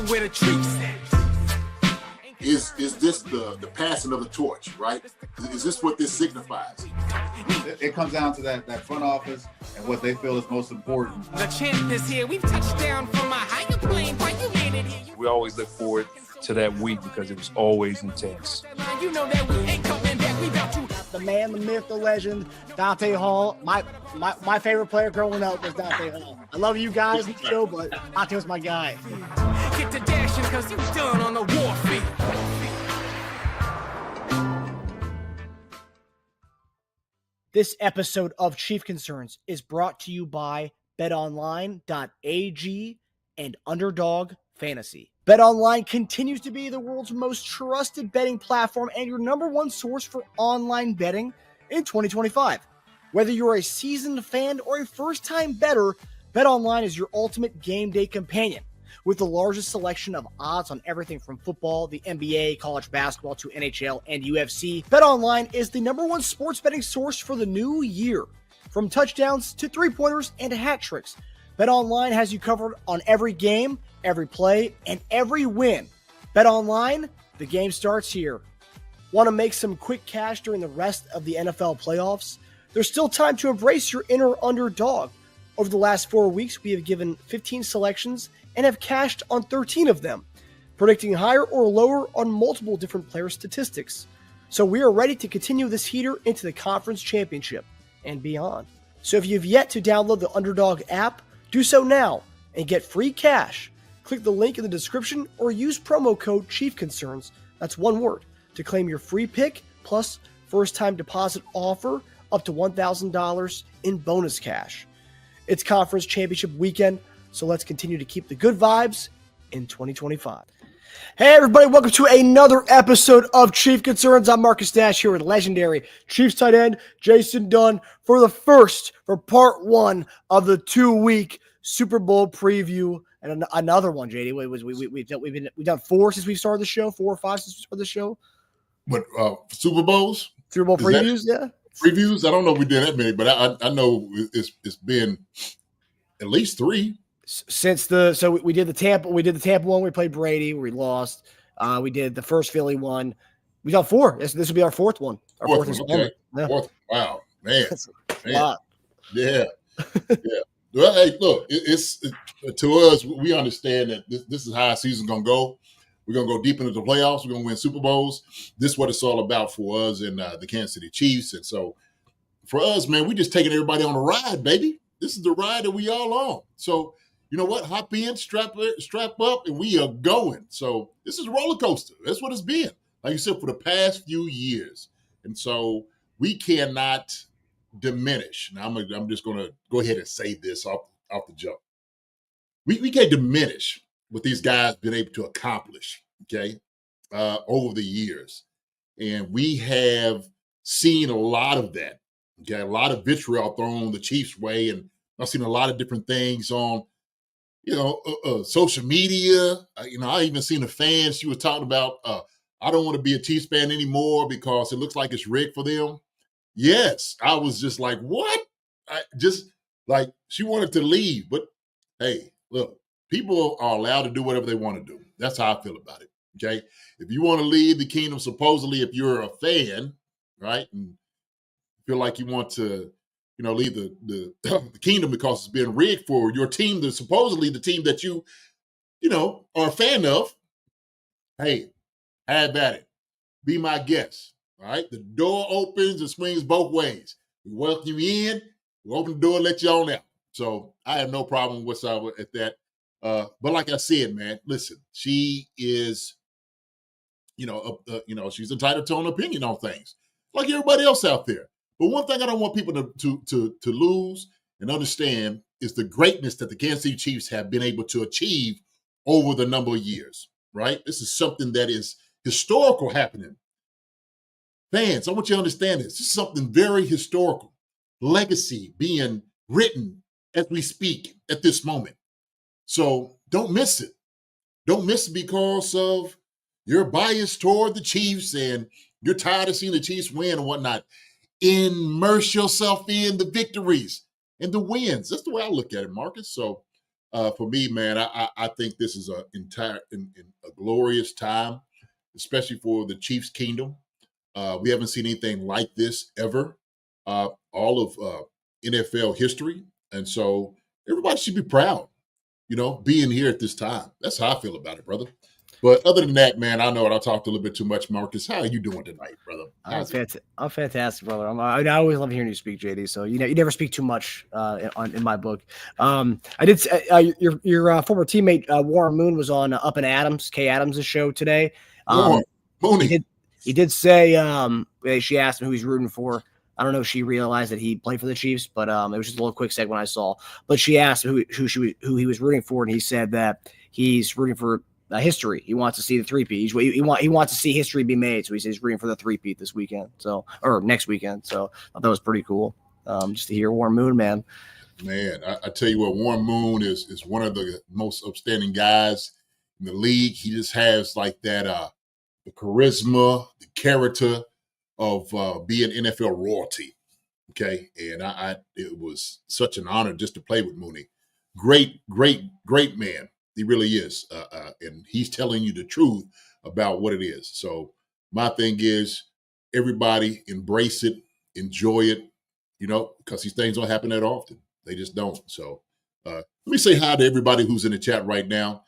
where the trees at. Is this the passing of the torch, right? Is this what this signifies? It comes down to that front office and what they feel is most important. The champ is here. We've touched down from a higher plane. Why you made it here? We always look forward to that week because it was always intense. You know that we ain't coming back. We about to. The man, the myth, the legend, Dante Hall. My favorite player growing up was Dante Hall. I love you guys in the show, but Dante was my guy. Get to dashing because you done on the warfield. This episode of Chief Concerns is brought to you by betonline.ag and Underdog Fantasy. BetOnline continues to be the world's most trusted betting platform and your number one source for online betting in 2025. Whether you're a seasoned fan or a first-time bettor, BetOnline is your ultimate game day companion. With the largest selection of odds on everything from football, the NBA, college basketball to NHL and UFC, BetOnline is the number one sports betting source for the new year. From touchdowns to three-pointers and hat tricks, BetOnline has you covered on every game, every play, and every win. BetOnline, the game starts here. Want to make some quick cash during the rest of the NFL playoffs? There's still time to embrace your inner underdog. Over the last 4 weeks, we have given 15 selections and have cashed on 13 of them, predicting higher or lower on multiple different player statistics. So we are ready to continue this heater into the conference championship and beyond. So if you've yet to download the Underdog app, do so now and get free cash. Click the link in the description or use promo code CHIEFCONCERNS, that's one word, to claim your free pick plus first-time deposit offer up to $1,000 in bonus cash. It's conference championship weekend, so let's continue to keep the good vibes in 2025. Hey everybody, welcome to another episode of Chief Concerns. I'm Marcus Dash here with legendary Chiefs tight end Jason Dunn for part one of the 2-week Super Bowl preview. And another one, JD. We've done 4 since we started the show, 4 or 5 since we started the show. What Super Bowes? Super Bowl previews, yeah. Previews? I don't know if we did that many, but I know it's been at least 3. Since we did the Tampa one, we played Brady, we lost. We did the first Philly one. We got 4. This will be our 4th one. Our fourth okay. Yeah. 4th. Wow, man. Yeah. Well, hey, look, it's to us, we understand that this is how our season's gonna go. We're gonna go deep into the playoffs. We're gonna win Super Bowls. This is what it's all about for us and the Kansas City Chiefs. And so, for us, man, we just taking everybody on a ride, baby. This is the ride that we all on. So, you know what? Hop in, strap up, and we are going. So this is a roller coaster. That's what it's been, like you said, for the past few years. And so we cannot diminish. Now I'm just going to go ahead and say this off the jump. We can't diminish what these guys been able to accomplish, okay, over the years. And we have seen a lot of that, okay, a lot of vitriol thrown the Chiefs' way. And I've seen a lot of different things on, social media. I even seen a fan, she was talking about, I don't want to be a Chiefs fan anymore because it looks like it's rigged for them. Yes, I was just like, what? She wanted to leave. But hey, look, people are allowed to do whatever they want to do. That's how I feel about it, okay? If you want to leave the kingdom, supposedly, if you're a fan, right, and feel like you want to, leave the kingdom because it's been rigged for your team, supposedly the team that you are a fan of, hey, have at it. Be my guest, all right? The door opens and swings both ways. We welcome you in. We open the door and let you on out. So I have no problem whatsoever at that. But like I said, man, listen, she is, she's entitled to an opinion on things like everybody else out there. But one thing I don't want people to lose and understand is the greatness that the Kansas City Chiefs have been able to achieve over the number of years, right? This is something that is historical happening. Fans, I want you to understand this. This is something very historical. Legacy being written as we speak at this moment. So don't miss it. Don't miss it because of your bias toward the Chiefs and you're tired of seeing the Chiefs win and whatnot. Immerse yourself in the victories and the wins. That's the way I look at it, Marcus. So for me, man, I think this is a glorious time, especially for the Chiefs Kingdom. We haven't seen anything like this ever, all of NFL history. And so everybody should be proud, being here at this time. That's how I feel about it, brother. But other than that, man, I know I talked a little bit too much, Marcus. How are you doing tonight, brother? I'm fantastic, brother. I always love hearing you speak, JD. So you never speak too much in my book. I did. Your former teammate Warren Moon was on Up and Adams, Kay Adams' show today. He did say she asked him who he's rooting for. I don't know if she realized that he played for the Chiefs, but it was just a little quick segment I saw. But she asked who he was rooting for, and he said that he's rooting for history. He wants to see the three-peat. He wants to see history be made. So he says he's rooting for the three-peat this weekend. Or next weekend. So I thought that was pretty cool. Just to hear Warren Moon, man. Man, I tell you what, Warren Moon is one of the most upstanding guys in the league. He just has like that the charisma, the character of being NFL royalty. Okay. And it was such an honor just to play with Mooney. Great man. He really is. And he's telling you the truth about what it is. So my thing is everybody embrace it, enjoy it, because these things don't happen that often. They just don't. So let me say hi to everybody who's in the chat right now.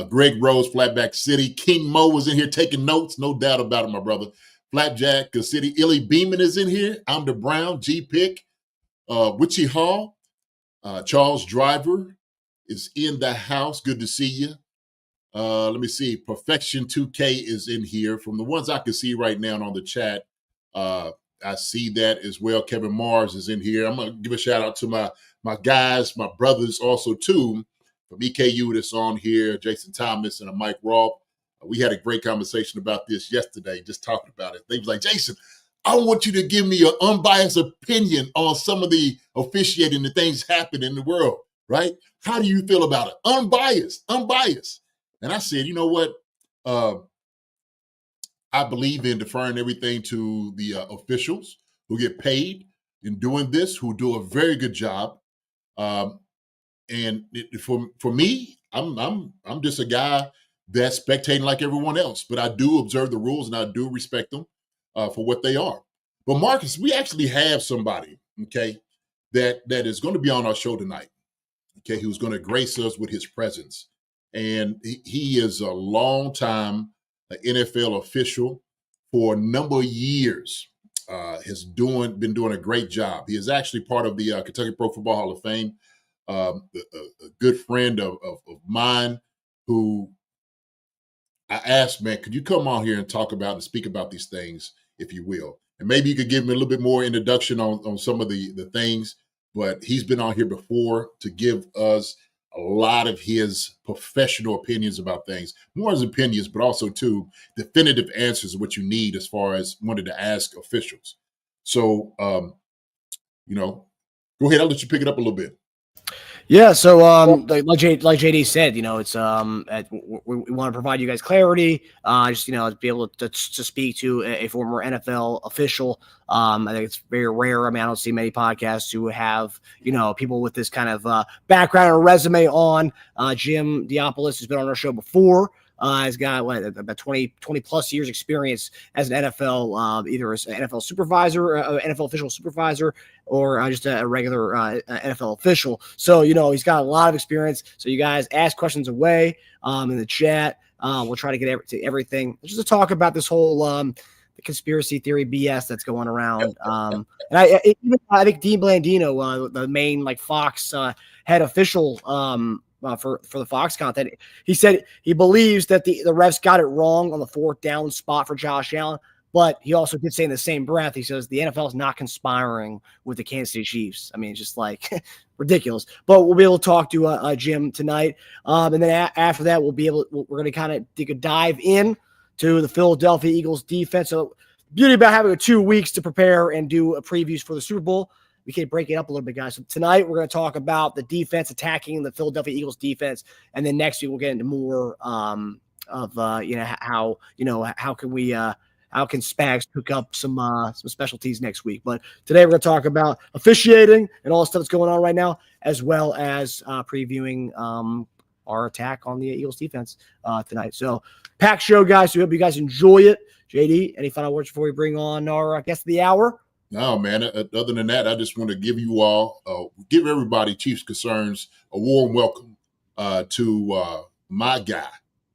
Greg Rose, Flatback City. King Mo was in here taking notes. No doubt about it, my brother. Flapjack City. Illy Beeman is in here. I'm the Brown. G Pick. Witchy Hall. Charles Driver is in the house. Good to see you. Let me see. Perfection 2K is in here. From the ones I can see right now on the chat, I see that as well. Kevin Mars is in here. I'm going to give a shout out to my guys, my brothers also too, from EKU that's on here, Jason Thomas and Mike Roth. We had a great conversation about this yesterday, just talking about it. They was like, Jason, I want you to give me an unbiased opinion on some of the officiating, the things happen in the world, right? How do you feel about it? Unbiased. And I said, you know what? I believe in deferring everything to the officials who get paid in doing this, who do a very good job. And for me, I'm just a guy that's spectating like everyone else, but I do observe the rules and I do respect them for what they are. But Marcus, we actually have somebody, okay, that is going to be on our show tonight, okay, who's going to grace us with his presence. And he is a longtime NFL official for a number of years. Been doing a great job. He is actually part of the Kentucky Pro Football Hall of Fame. A good friend of mine who I asked, man, could you come on here and talk about and speak about these things, if you will? And maybe you could give me a little bit more introduction on some of the things, but he's been on here before to give us a lot of his professional opinions about things, more as opinions, but also too definitive answers of what you need as far as wanted to ask officials. So, go ahead. I'll let you pick it up a little bit. Yeah, so like JD said, it's we want to provide you guys clarity, to be able to speak to a former NFL official. I think it's very rare. I mean, I don't see many podcasts who have people with this kind of background or resume on. Jim Daopoulos has been on our show before. He's got about 20 plus years experience as an NFL, either as an NFL supervisor, NFL official supervisor, or just a regular NFL official. So, he's got a lot of experience. So you guys ask questions away in the chat. We'll try to get to everything. Just to talk about this whole the conspiracy theory BS that's going around. And I think Dean Blandino, the main Fox head official, for the Fox content, he said he believes that the refs got it wrong on the 4th down spot for Josh Allen, but he also did say in the same breath, he says the NFL is not conspiring with the Kansas City Chiefs. I mean, it's just ridiculous. But we'll be able to talk to Jim tonight, and then after that, we're going to kind of take a dive in to the Philadelphia Eagles defense. So beauty about having 2 weeks to prepare and do previews for the Super Bowl. We can break it up a little bit, guys. So tonight we're going to talk about the defense attacking the Philadelphia Eagles defense, and then next week we'll get into more how can we how can Spags cook up some specialties next week. But today we're going to talk about officiating and all the stuff that's going on right now, as well as previewing our attack on the Eagles defense tonight. So packed show, guys. So we hope you guys enjoy it. JD, any final words before we bring on our guest of the hour? No, man. Other than that, I just want to give you all, give everybody Chiefs Concerns a warm welcome to my guy,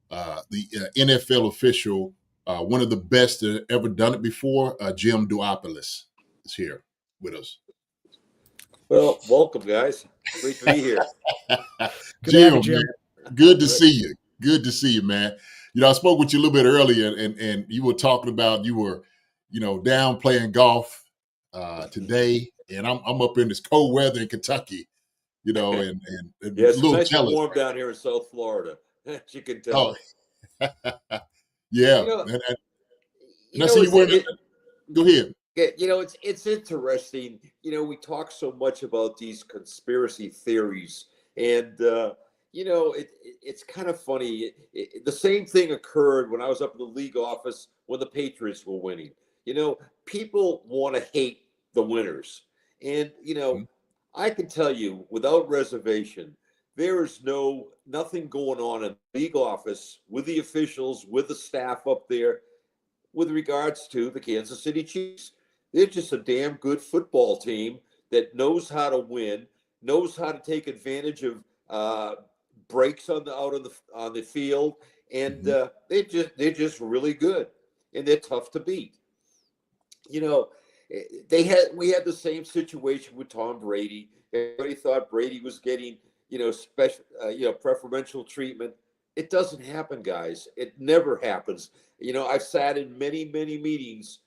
the NFL official, one of the best that ever done it before, Jim Daopoulos is here with us. Well, welcome, guys. Great to be here. Jim, man, good to see you. Good to see you, man. You know, I spoke with you a little bit earlier, and you were talking about you were, down playing golf today, and I'm up in this cold weather in Kentucky, and yeah, it's a little nice and jealous. warm down here in South Florida, as you can tell. Oh. Yeah. And I see you wearing it. Go ahead. It's interesting. We talk so much about these conspiracy theories, and it's kind of funny. The same thing occurred when I was up in the league office when the Patriots were winning. People want to hate the winners, and I can tell you without reservation, there is nothing going on in the league office with the officials, with the staff up there, with regards to the Kansas City Chiefs. They're just a damn good football team that knows how to win, knows how to take advantage of breaks on the field, and they're just really good, and they're tough to beat. We had the same situation with Tom Brady. Everybody thought Brady was getting special preferential treatment. It doesn't happen, guys. It never happens. I've sat in many meetings,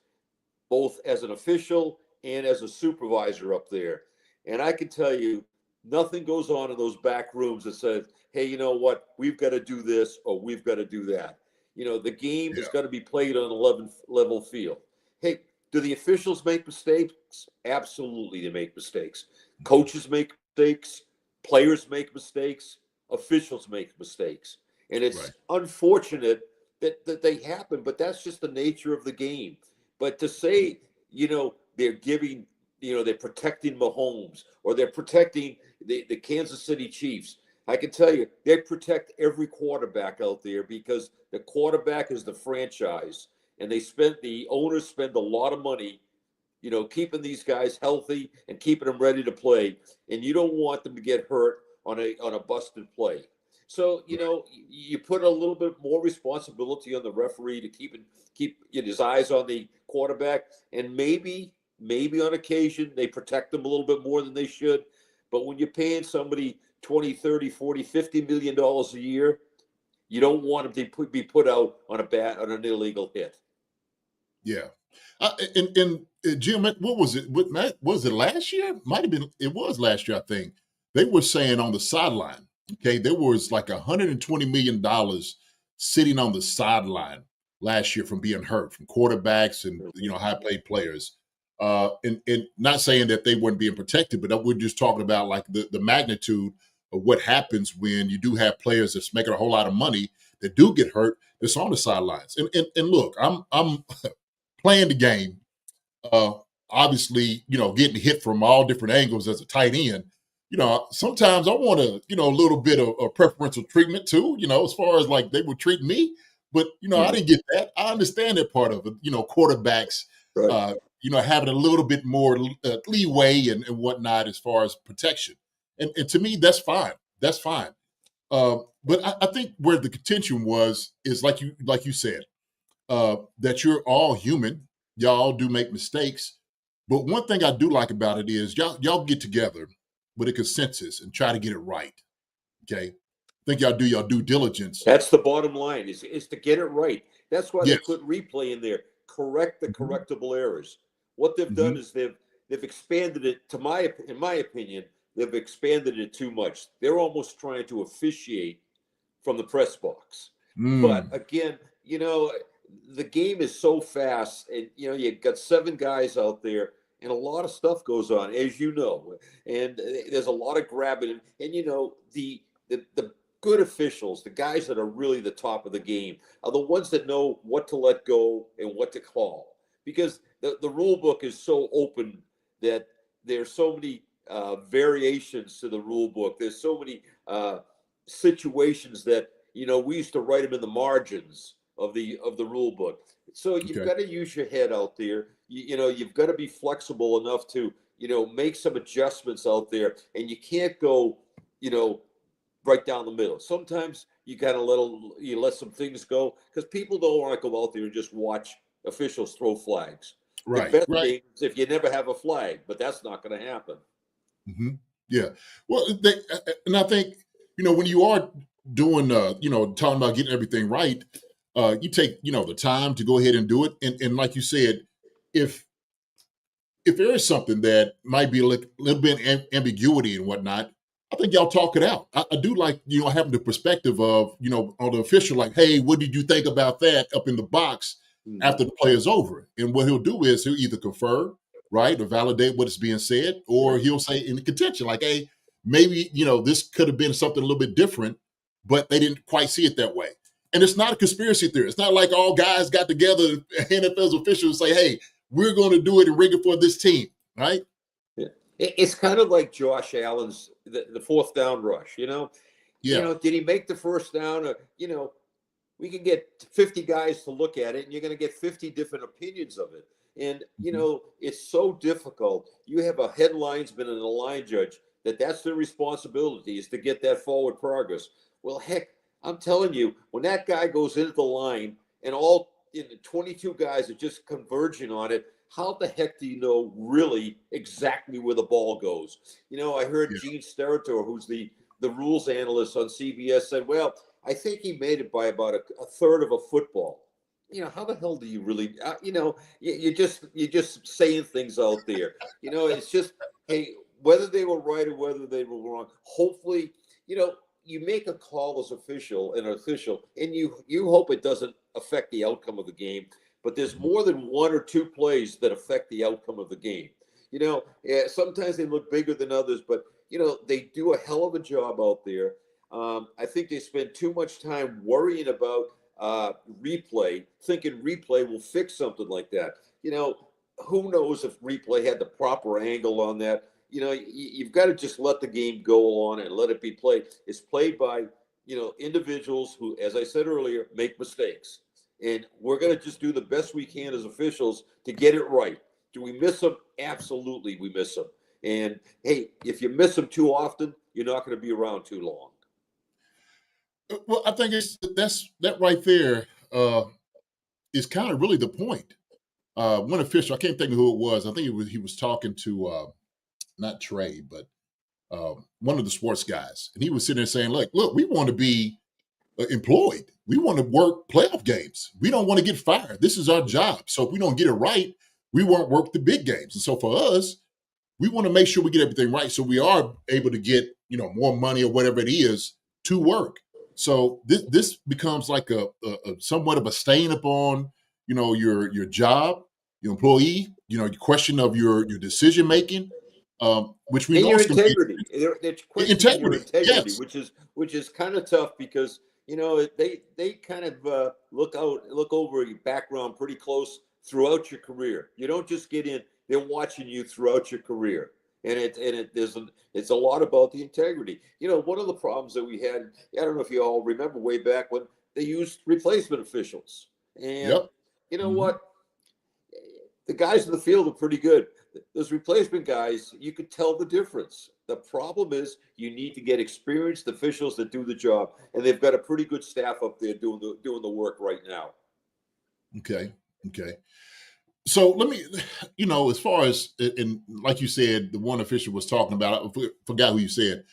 both as an official and as a supervisor up there, and I can tell you, nothing goes on in those back rooms that says, hey, you know what, we've got to do this or we've got to do that. The game is going to be played on an level field. Hey, do the officials make mistakes? Absolutely, they make mistakes. Coaches make mistakes. Players make mistakes. Officials make mistakes. And it's unfortunate that they happen, but that's just the nature of the game. But to say, they're giving, they're protecting Mahomes or they're protecting the Kansas City Chiefs, I can tell you, they protect every quarterback out there because the quarterback is the franchise. And the owners spend a lot of money, keeping these guys healthy and keeping them ready to play. And you don't want them to get hurt on a busted play. So, you put a little bit more responsibility on the referee to keep his eyes on the quarterback. And maybe on occasion they protect them a little bit more than they should. But when you're paying somebody $20, $30, $40, $50 million a year, you don't want them to be put out on an illegal hit. Yeah. And Jim, what was it? Was it last year? Might have been. It was last year, I think. They were saying on the sideline, okay, there was like $120 million sitting on the sideline last year from being hurt, from quarterbacks and, high paid players. And not saying that they weren't being protected, but we're just talking about like the magnitude of what happens when you do have players that's making a whole lot of money that do get hurt that's on the sidelines. And look, I'm playing the game, obviously, getting hit from all different angles as a tight end. Sometimes I want a little bit of preferential treatment too, as far as like they would treat me. But, I didn't get that. I understand that part of it, quarterbacks, having a little bit more leeway and whatnot as far as protection. And to me, that's fine. That's fine. But I think where the contention is like you said, that you're all human. Y'all do make mistakes. But one thing I do like about it is y'all get together with a consensus and try to get it right. Okay. I think y'all do your due diligence. That's the bottom line is to get it right. That's why they put replay in there. Correct the correctable errors. What they've done is they've expanded it in my opinion, they've expanded it too much. They're almost trying to officiate from the press box. But again, the game is so fast, and you've got 7 guys out there, and a lot of stuff goes on, as you know, and there's a lot of grabbing, and the good officials, the guys that are really the top of the game, are the ones that know what to let go and what to call. Because the rule book is so open that there's so many variations to the rule book. There's so many situations that, we used to write them in the margins of the rule book. So you've got to use your head out there. You've got to be flexible enough to, make some adjustments out there, and you can't go, right down the middle. Sometimes you got to let some things go, because people don't want to go out there and just watch officials throw flags. Right. The best game is if you never have a flag, but that's not going to happen. Mm-hmm. Yeah. Well, and I think, when you are doing, talking about getting everything right, you take, the time to go ahead and do it. And like you said, if there is something that might be a little bit ambiguity and whatnot, I think y'all talk it out. I do like, having the perspective of, on the official, like, hey, what did you think about that up in the box after the play is over? And what he'll do is he'll either confer, right, or validate what is being said, or he'll say in the contention, like, hey, maybe, this could have been something a little bit different, but they didn't quite see it that way. And it's not a conspiracy theory. It's not like all guys got together, NFL's officials say, hey, we're going to do it and rig it for this team, right? Yeah. It's kind of like Josh Allen's, the fourth down rush, Yeah. Did he make the first down? Or, we can get 50 guys to look at it, and you're going to get 50 different opinions of it. And, it's so difficult. You have a head linesman and a line judge that's their responsibility, is to get that forward progress. Well, heck, I'm telling you, when that guy goes into the line and all 22 guys are just converging on it, how the heck do you know really exactly where the ball goes? I heard Gene Steratore, who's the rules analyst on CBS, said, well, I think he made it by about a third of a football. How the hell do you really, you're just saying things out there. It's just, hey, whether they were right or whether they were wrong, hopefully, you make a call as an official, and you hope it doesn't affect the outcome of the game. But there's more than one or two plays that affect the outcome of the game. Sometimes they look bigger than others, but, they do a hell of a job out there. I think they spend too much time worrying about replay, thinking replay will fix something like that. Who knows if replay had the proper angle on that? You've got to just let the game go on and let it be played. It's played by, individuals who, as I said earlier, make mistakes. And we're going to just do the best we can as officials to get it right. Do we miss them? Absolutely, we miss them. And, hey, if you miss them too often, you're not going to be around too long. Well, I think that right there is kind of really the point. One official, I can't think of who it was. I think he was talking to not Trey, but one of the sports guys, and he was sitting there saying, "Look, we want to be employed. We want to work playoff games. We don't want to get fired. This is our job. So if we don't get it right, we won't work the big games. And so for us, we want to make sure we get everything right, so we are able to get more money or whatever it is to work." So this becomes like a somewhat of a stain upon your job, your employee, your question of your decision making, which we and know your integrity. They're questioning integrity, your integrity, yes. which is kind of tough, because they kind of look over your background pretty close throughout your career. You don't just get in; they're watching you throughout your career. And it's a lot about the integrity. One of the problems that we had, I don't know if you all remember way back when they used replacement officials. And you know what? The guys in the field are pretty good. Those replacement guys, you could tell the difference. The problem is you need to get experienced officials that do the job. And they've got a pretty good staff up there doing the work right now. Okay. So let me, as far as, and like you said, the one official was talking about, I forgot who you said,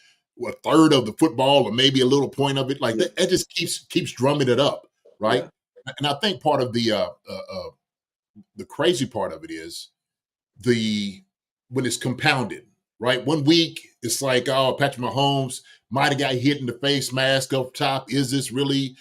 a third of the football or maybe a little point of it, like that just keeps drumming it up, right? Yeah. And I think part of the crazy part of it is when it's compounded, right? 1 week, it's like, oh, Patrick Mahomes might have got hit in the face mask up top. Is this really,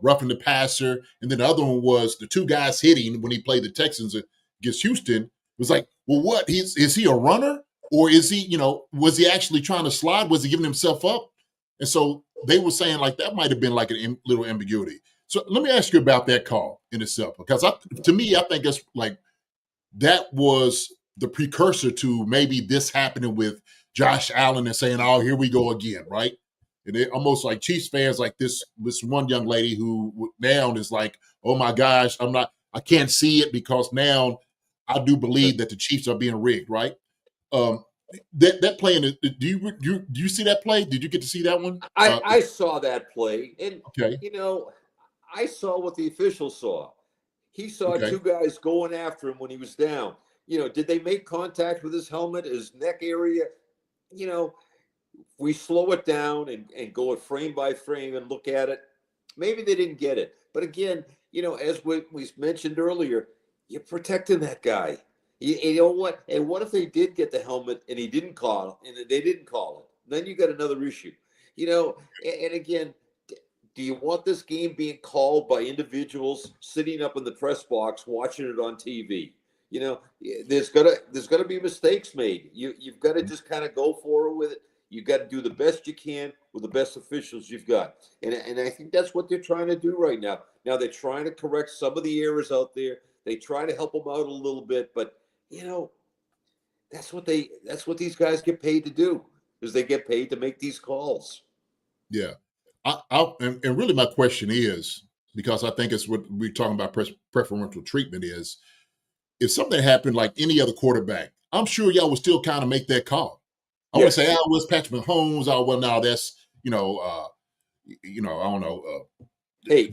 roughing the passer? And then the other one was the two guys hitting when he played the Texans against Houston. It was like, well, what? Is he a runner? Or is he, was he actually trying to slide? Was he giving himself up? And so they were saying like that might have been like a little ambiguity. So let me ask you about that call in itself, because to me, I think it's like that was the precursor to maybe this happening with Josh Allen and saying, "Oh, here we go again," right? And it almost like Chiefs fans, like this one young lady who now is like, "Oh my gosh, I can't see it because now I do believe that the Chiefs are being rigged," right? That play do you see that play? Did you get to see that one? I saw that play, and Okay. I saw what the official saw. He saw two guys going after him when he was down. Did they make contact with his helmet, his neck area? We slow it down and go it frame by frame and look at it. Maybe they didn't get it. But again, as we mentioned earlier, you're protecting that guy. You know what? And what if they did get the helmet and he didn't call it, and they didn't call it? Then you got another issue. And again, do you want this game being called by individuals sitting up in the press box watching it on TV? There's gonna be mistakes made. You've got to just kind of go forward with it. You've got to do the best you can with the best officials you've got. And I think that's what they're trying to do right now. Now they're trying to correct some of the errors out there. They try to help them out a little bit, but that's what these guys get paid to do, is they get paid to make these calls. Yeah. And really my question is, because I think it's what we're talking about preferential treatment is, if something happened like any other quarterback, I'm sure y'all would still kind of make that call. I would say, "Oh, it's Patrick Mahomes." Oh, well, now that's I don't know. Hey,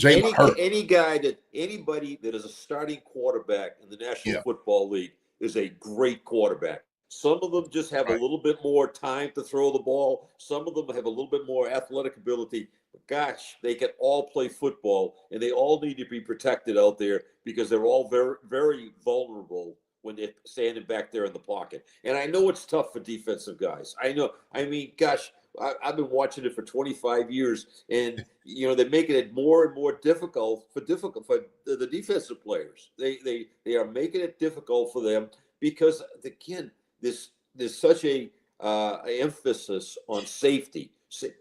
anybody that is a starting quarterback in the National Football League is a great quarterback. Some of them just have a little bit more time to throw the ball. Some of them have a little bit more athletic ability. But gosh, they can all play football, and they all need to be protected out there because they're all very, very vulnerable when they're standing back there in the pocket. And I know it's tough for defensive guys. I know. I mean, gosh, I've been watching it for 25 years, and they're making it more and more difficult for the defensive players. They are making it difficult for them because, again, there's such a emphasis on safety,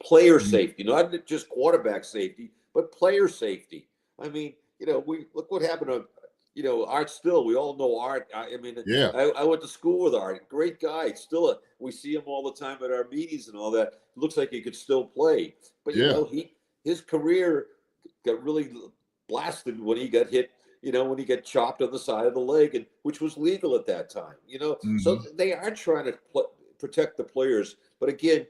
player safety, not just quarterback safety, but player safety. I mean, we look what happened to. Art Still. We all know Art. I went to school with Art. Great guy. We see him all the time at our meetings and all that. Looks like he could still play. But his career got really blasted when he got hit. When he got chopped on the side of the leg, and which was legal at that time. So they are trying to protect the players. But again,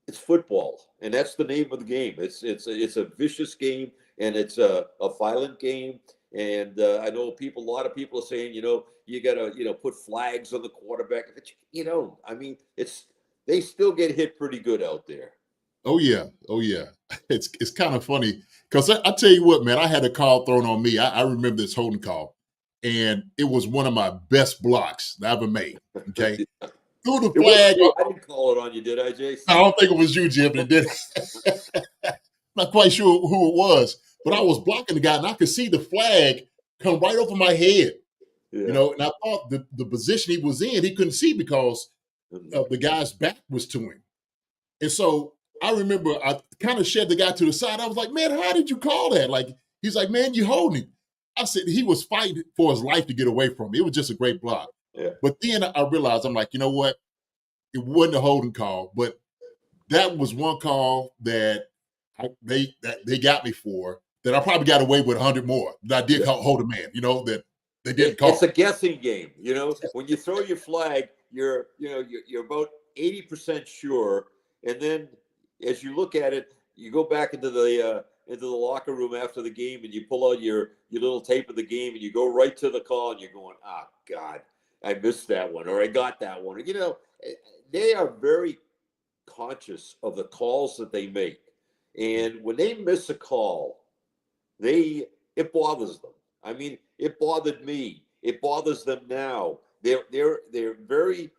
it's football, and that's the name of the game. It's a vicious game, and it's a violent game. And I know a lot of people are saying, you got to, put flags on the quarterback. I mean, they still get hit pretty good out there. Oh yeah. It's kind of funny because I tell you what, man, I had a call thrown on me. I remember this holding call, and it was one of my best blocks that I ever made. Okay, threw the flag. I didn't call it on you, did I, Jason? I don't think it was you, Jim, that did it. Not quite sure who it was. But I was blocking the guy, and I could see the flag come right over my head. And I thought the position he was in, he couldn't see because the guy's back was to him. And so I remember I kind of shed the guy to the side. I was like, "Man, how did you call that?" Like, he's like, "Man, you holding him." I said he was fighting for his life to get away from me. It was just a great block. Yeah. But then I realized, I'm like, you know what? It wasn't a holding call, but that was one call that they got me for. That I probably got away with 100 more that I did hold a man, that they didn't call. It's a guessing game, When you throw your flag, you're about 80% sure, and then as you look at it, you go back into the locker room after the game, and you pull out your little tape of the game, and you go right to the call, and you're going, "Oh God, I missed that one, or I got that one." They are very conscious of the calls that they make, and when they miss a call, it bothers them. I mean, it bothered me. It bothers them now. They're very,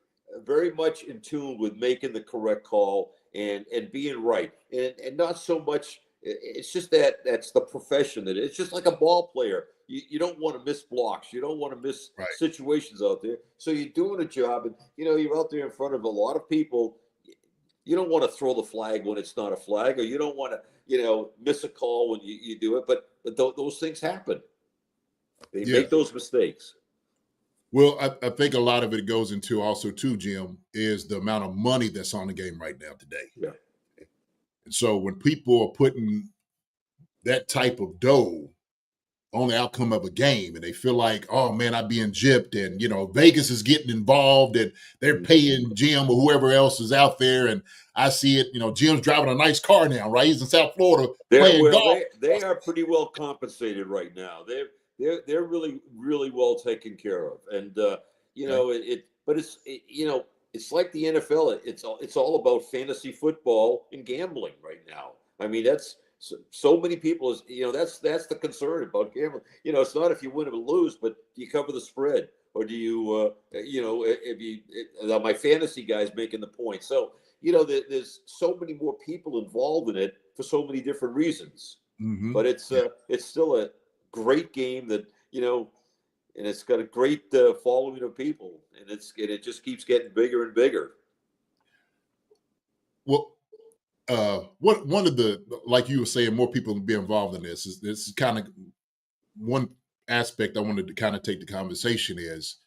very much in tune with making the correct call and being right. And not so much. It's just that's the profession that it's just like a ball player. You don't want to miss blocks. You don't want to miss situations out there. So you're doing a job, and you're out there in front of a lot of people. you don't want to throw the flag when it's not a flag, or you don't want to, miss a call when you do it. But those things happen. They make those mistakes. Well, I think a lot of it goes into also too, Jim, is the amount of money that's on the game right now today. Yeah. And so when people are putting that type of dough on the outcome of a game, and they feel like, oh man, I'm being gypped, and Vegas is getting involved, and they're paying Jim or whoever else is out there, and I see it. Jim's driving a nice car now, right? He's in South Florida playing golf. They are pretty well compensated right now. They're really, really well taken care of, and but it's like the NFL. It's all about fantasy football and gambling right now. I mean, that's so many people that's the concern about gambling. It's not if you win or lose, but do you cover the spread, or do you my fantasy guy's making the point. So there's so many more people involved in it for so many different reasons. Mm-hmm. But it's still a great game that and it's got a great following of people, and it just keeps getting bigger and bigger. Well, one of the, like you were saying, more people will be involved in this is kind of one aspect I wanted to kind of take the conversation is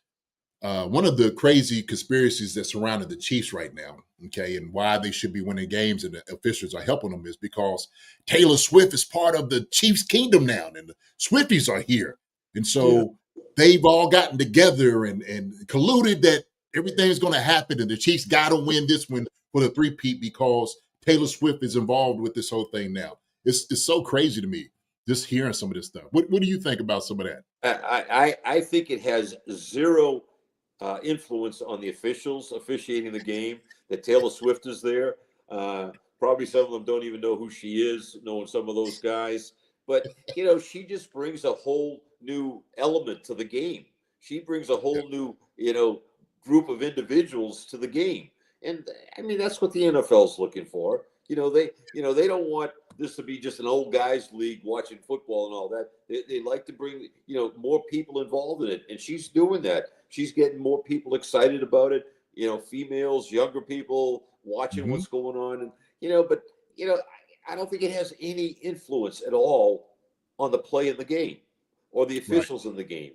one of the crazy conspiracies that surrounded the Chiefs right now, okay, and why they should be winning games and the officials are helping them is because Taylor Swift is part of the Chiefs kingdom now, and the Swifties are here. And so they've all gotten together and colluded that everything's going to happen, and the Chiefs got to win this one for the three-peat because Taylor Swift is involved with this whole thing now. It's so crazy to me just hearing some of this stuff. What do you think about some of that? I think it has zero influence on the officials officiating the game, that Taylor Swift is there. Probably some of them don't even know who she is, knowing some of those guys. But, she just brings a whole new element to the game. She brings a whole new, group of individuals to the game. And I mean, that's what the NFL's looking for. They don't want this to be just an old guys league watching football and all that. They like to bring, more people involved in it. And she's doing that. She's getting more people excited about it. Females, younger people watching what's going on. And, I don't think it has any influence at all on the play in the game or the officials in the game.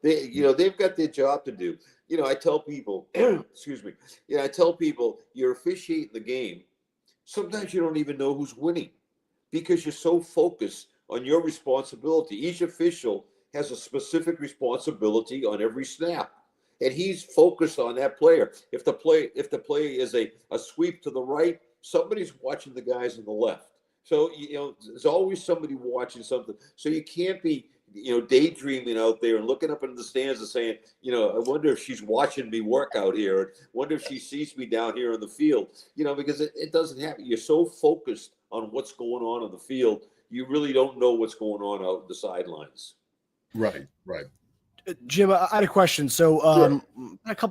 They've got their job to do. I tell people, excuse me. I tell people you're officiating the game. Sometimes you don't even know who's winning because you're so focused on your responsibility. Each official has a specific responsibility on every snap, and he's focused on that player. If the play is a sweep to the right, somebody's watching the guys on the left. So there's always somebody watching something. So you can't be daydreaming out there and looking up into the stands and saying, I wonder if she's watching me work out here. Or wonder if she sees me down here in the field, because it doesn't happen. You're so focused on what's going on the field. You really don't know what's going on out the sidelines. Right. Jim, I had a question. So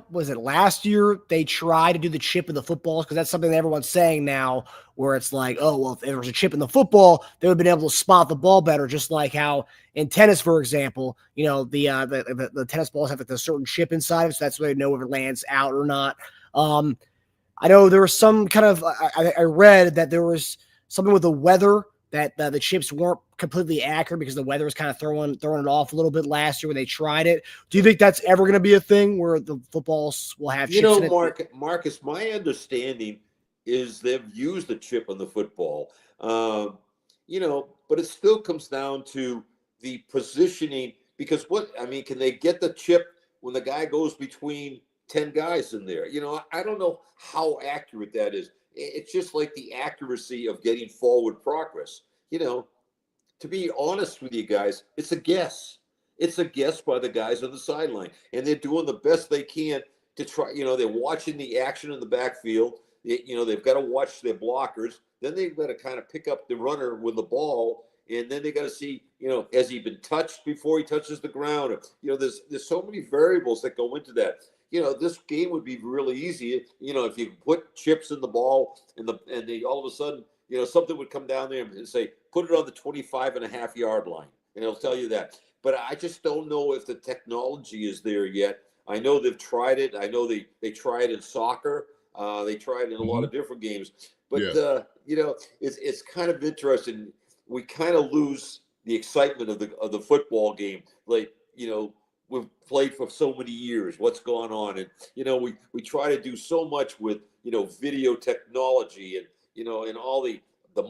was it last year they tried to do the chip in the footballs? Because that's something that everyone's saying now, where it's like, oh, well, if there was a chip in the football, they would have been able to spot the ball better, just like how in tennis, for example, the tennis balls have like a certain chip inside of it, so that's why they know if it lands out or not. I know there was some kind of I read that there was something with the weather that the chips weren't completely accurate because the weather was kind of throwing it off a little bit last year when they tried it. Do you think that's ever going to be a thing where the footballs will have chips in it? Marcus, my understanding is they've used the chip on the football, but it still comes down to the positioning, because can they get the chip when the guy goes between 10 guys in there? I don't know how accurate that is. It's just like the accuracy of getting forward progress. To be honest with you guys, it's a guess. It's a guess by the guys on the sideline. And they're doing the best they can to try. They're watching the action in the backfield. They've got to watch their blockers. Then they've got to kind of pick up the runner with the ball. And then they got to see, has he been touched before he touches the ground? There's so many variables that go into that. This game would be really easy, if you put chips in the ball and all of a sudden, something would come down there and say, put it on the 25.5-yard line, and it'll tell you that. But I just don't know if the technology is there yet. I know they've tried it. I know they try it in soccer. They tried in a lot of different games, but Yeah. it's kind of interesting. We kind of lose the excitement of the football game. Like, we've played for so many years. What's going on? And we try to do so much with video technology and and all the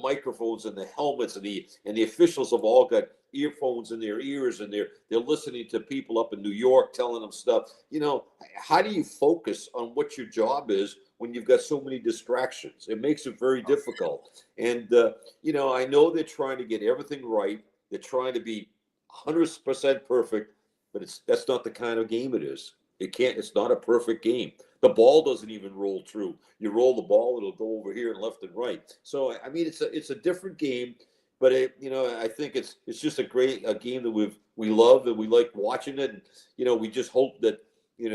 microphones and the helmets and the officials have all got earphones in their ears and they're listening to people up in New York telling them stuff. How do you focus on what your job is when you've got so many distractions? It makes it very difficult. And I know they're trying to get everything right. They're trying to be 100% perfect, but that's not the kind of game it is. It's not a perfect game. The ball doesn't even roll through. You roll the ball, it'll go over here and left and right. So I mean, it's a different game, but I think it's just a game that we love and we like watching it. And we just hope that we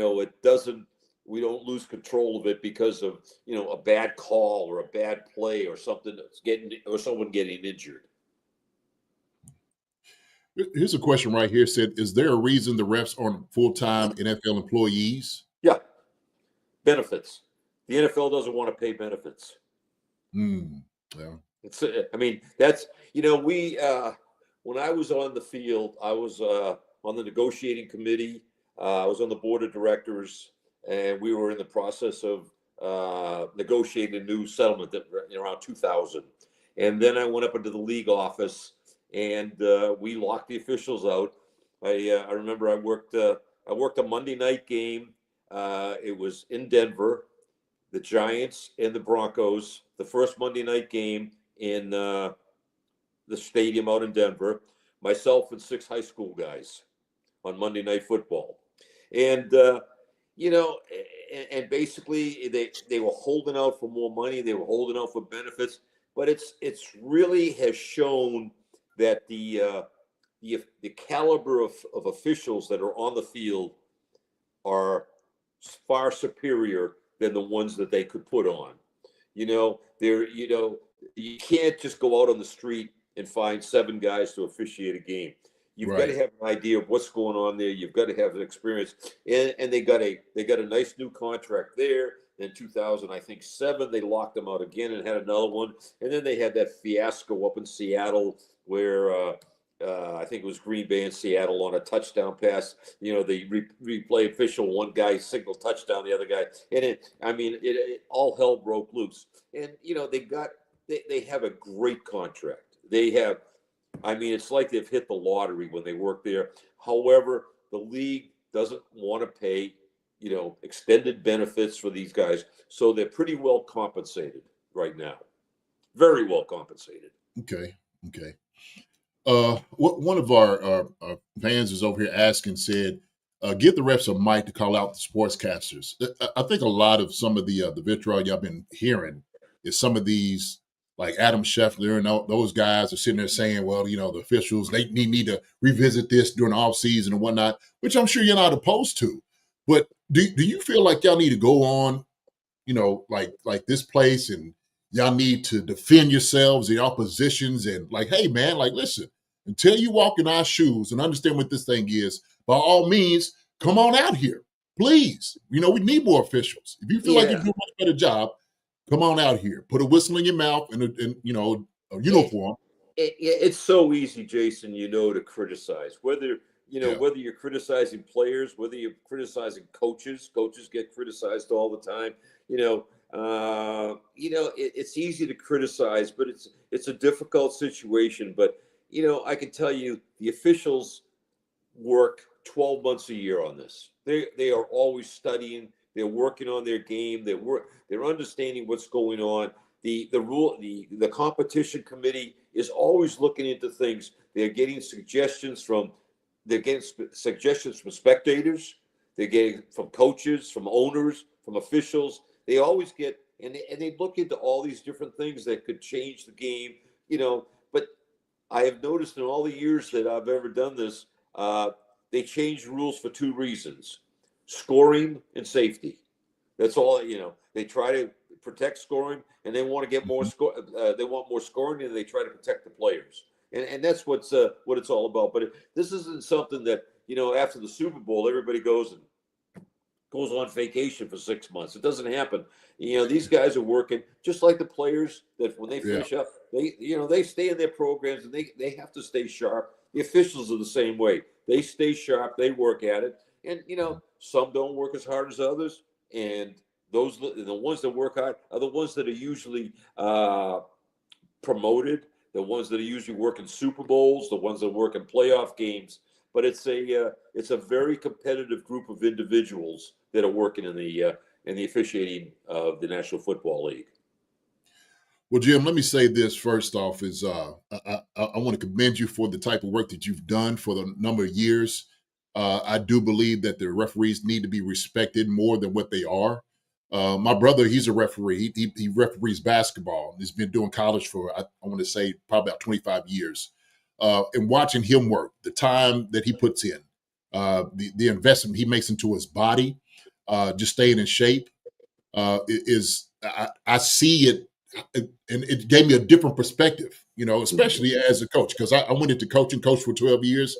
don't lose control of it because of a bad call or a bad play or something someone getting injured. Here's a question right here. Said, is there a reason the refs aren't full-time NFL employees? Yeah. Benefits. The NFL doesn't want to pay benefits. Yeah. That's, when I was on the field, I was on the negotiating committee. I was on the board of directors, and we were in the process of negotiating a new settlement that around 2000. And then I went up into the league office, and we locked the officials out. I remember I worked a Monday night game. It was in Denver, the Giants and the Broncos, the first Monday night game in the stadium out in Denver, myself and 6 high school guys on Monday Night Football. And, and basically they were holding out for more money. They were holding out for benefits, but it's really has shown that the caliber of officials that are on the field are far superior than the ones that they could put on. You can't just go out on the street and find 7 guys to officiate a game. You've got to have an idea of what's going on there. You've got to have an experience, and they got a nice new contract there. In 2007, they locked them out again and had another one, and then they had that fiasco up in Seattle where I think it was Green Bay and Seattle on a touchdown pass. The replay official, one guy signaled touchdown, the other guy, and it all hell broke loose. And they have a great contract. They have, it's like they've hit the lottery when they work there. However, the league doesn't want to pay extended benefits for these guys, so they're pretty well compensated right now. Very well compensated. Okay. One of our fans is over here asking, said, give the refs a mic to call out the sportscasters. I think a lot of some of the vitriol y'all been hearing is some of these, like Adam Scheffler and those guys are sitting there saying, well, the officials, they need to revisit this during the off season and whatnot, which I'm sure you're not opposed to. But do you feel like y'all need to go on, like this place, and y'all need to defend yourselves in your positions, and like, hey man, like, listen, until you walk in our shoes and understand what this thing is, by all means, come on out here, please. We need more officials. If you feel like you do a much better job, come on out here. Put a whistle in your mouth and a uniform. It's so easy, Jason, to criticize. Whether you're criticizing players, whether you're criticizing coaches get criticized all the time. It's easy to criticize, but it's a difficult situation. But I can tell you, the officials work 12 months a year on this. They are always studying. They're working on their game. They're understanding what's going on. The competition committee is always looking into things. They're getting suggestions from spectators. They're getting from coaches, from owners, from officials. They always get, and they look into all these different things that could change the game, But I have noticed in all the years that I've ever done this, they change rules for 2 reasons: scoring and safety. That's all. They try to protect scoring, and they want to get more score. They want more scoring, and they try to protect the players. And that's what it's all about. But this isn't something that after the Super Bowl everybody goes and goes on vacation for 6 months. It doesn't happen. These guys are working just like the players that when they finish up, they stay in their programs and they have to stay sharp. The officials are the same way. They stay sharp. They work at it. And, some don't work as hard as others. And the ones that work hard are the ones that are usually promoted, the ones that are usually working Super Bowls, the ones that work in playoff games. But it's a very competitive group of individuals that are working in the officiating of the National Football League. Well, Jim, let me say this first off is I want to commend you for the type of work that you've done for the number of years. I do believe that the referees need to be respected more than what they are. My brother, he's a referee. He referees basketball. He's been doing college for, I want to say, probably about 25 years. And watching him work, the time that he puts in, the investment he makes into his body, just staying in shape, I see it, and it gave me a different perspective, especially as a coach, because I went into coaching, coached for 12 years,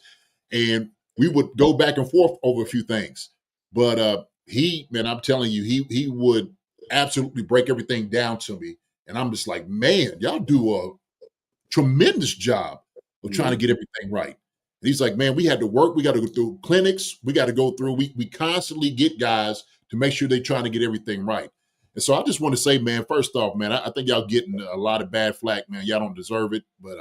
and we would go back and forth over a few things. But I'm telling you, he would absolutely break everything down to me. And I'm just like, man, y'all do a tremendous job of trying to get everything right. And he's like, man, we had to work. We got to go through clinics. We got to go through. We constantly get guys to make sure they're trying to get everything right. And so I just want to say, man, first off, man, I think y'all getting a lot of bad flack, man. Y'all don't deserve it. But,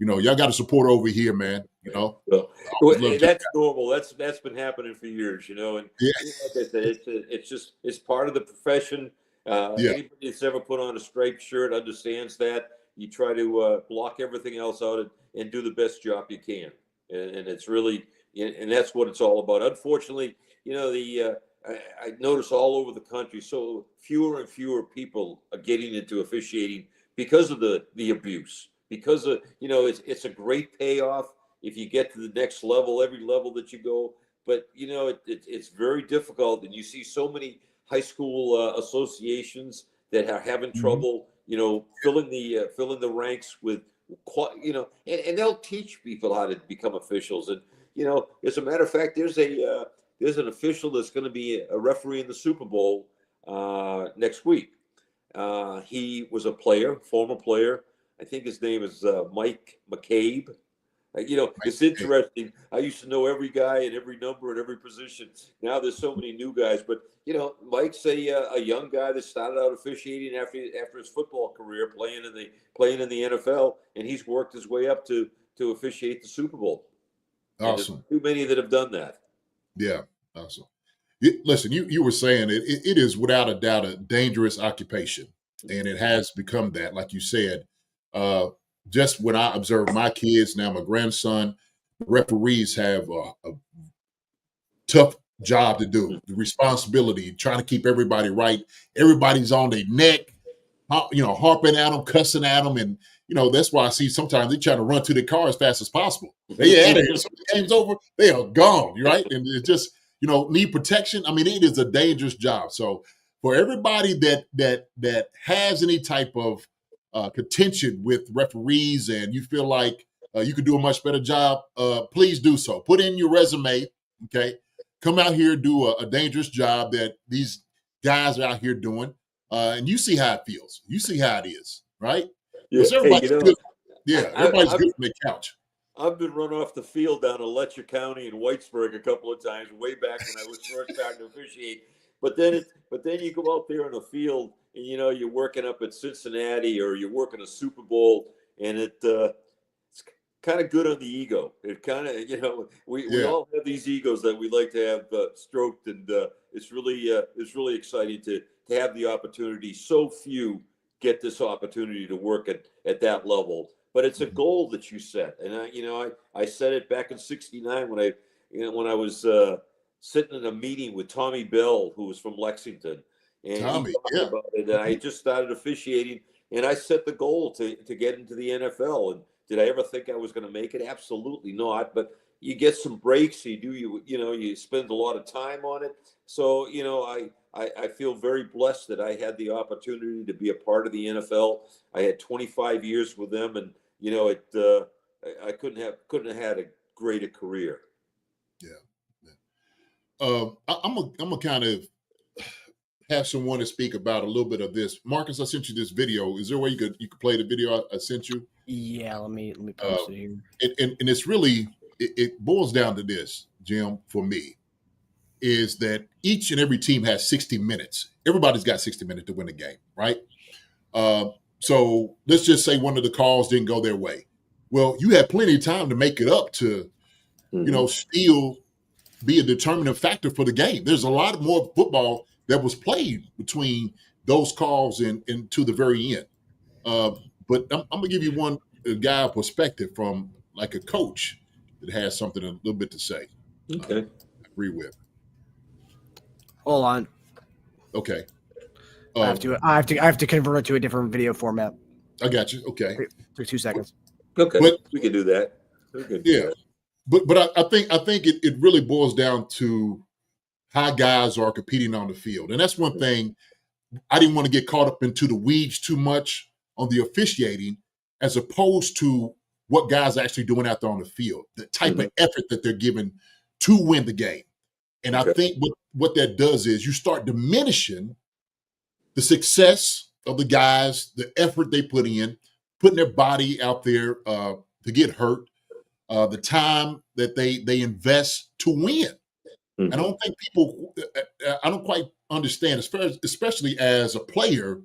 y'all got to support over here, man. Well, that's normal. That's been happening for years, and like I said, it's part of the profession. Anybody that's ever put on a striped shirt understands that. You try to block everything else out and do the best job you can, and it's really, and that's what it's all about. Unfortunately, I notice all over the country, so fewer and fewer people are getting into officiating because of the abuse. Because of it's a great payoff if you get to the next level, every level that you go. But it's very difficult, and you see so many high school associations that are having trouble, filling the ranks with, and they'll teach people how to become officials. And as a matter of fact, there's an official that's going to be a referee in the Super Bowl next week. He was a former player. I think his name is Mike McCabe. It's interesting. I used to know every guy and every number and every position. Now there's so many new guys, but Mike's a young guy that started out officiating after his football career, playing in the NFL, and he's worked his way up to officiate the Super Bowl. Awesome. Too many that have done that. Yeah, awesome. Listen, you were saying it is without a doubt a dangerous occupation, and it has become that, like you said. Just when I observe my kids, now my grandson, referees have a tough job to do. The responsibility, trying to keep everybody right. Everybody's on their neck, harping at them, cussing at them. And, that's why I see sometimes they try to run to the car as fast as possible. They out of here. So the game's over, they are gone, right? And it just, need protection. I mean, it is a dangerous job. So for everybody that has any type of contention with referees and you feel like you could do a much better job, please do so. Put in your resume, okay? Come out here, do a dangerous job that these guys are out here doing, and you see how it feels. You see how it is, right? Yeah, everybody's good. Yeah, everybody's good from the couch. I've been run off the field down in Letcher County and Whitesburg a couple of times, way back when I was first starting to officiate. But then you go out there in the field, and you're working up at Cincinnati or you're working a Super Bowl, and it's kind of good on the ego. It kind of, we all have these egos that we like to have stroked, and it's really exciting to have the opportunity. So few get this opportunity to work at that level, but it's a goal that you set. And I set it back in '69 when I was sitting in a meeting with Tommy Bell, who was from Lexington. And Tommy, he talked about it, and I just started officiating, and I set the goal to get into the NFL. And did I ever think I was going to make it? Absolutely not. But you get some breaks. You spend a lot of time on it. So I feel very blessed that I had the opportunity to be a part of the NFL. I had 25 years with them, and I couldn't have had a greater career. Yeah. I'm a kind of have someone to speak about a little bit of this. Marcus, I sent you this video. Is there a way you could play the video I sent you? Yeah, let me post it here. And it's really it boils down to this, Jim, for me, is that each and every team has 60 minutes. Everybody's got 60 minutes to win a game, right? So let's just say one of the calls didn't go their way. Well, you had plenty of time to make it up to, still be a determining factor for the game. There's a lot more football that was played between those calls and to the very end. But I'm going to give you one guy perspective from like a coach that has something a little bit to say. Okay. I agree with. Hold on. Okay. I have to convert it to a different video format. I got you. Okay. Took 2 seconds. Okay. But- we can do that. We can do Yeah. that. But I think it really boils down to how guys are competing on the field. And that's one thing I didn't want to get caught up into the weeds too much on the officiating as opposed to what guys are actually doing out there on the field, the type of effort that they're giving to win the game. And I think what that does is you start diminishing the success of the guys, the effort they put in, putting their body out there to get hurt, the time that they invest to win. I don't think I don't quite understand, especially as a player.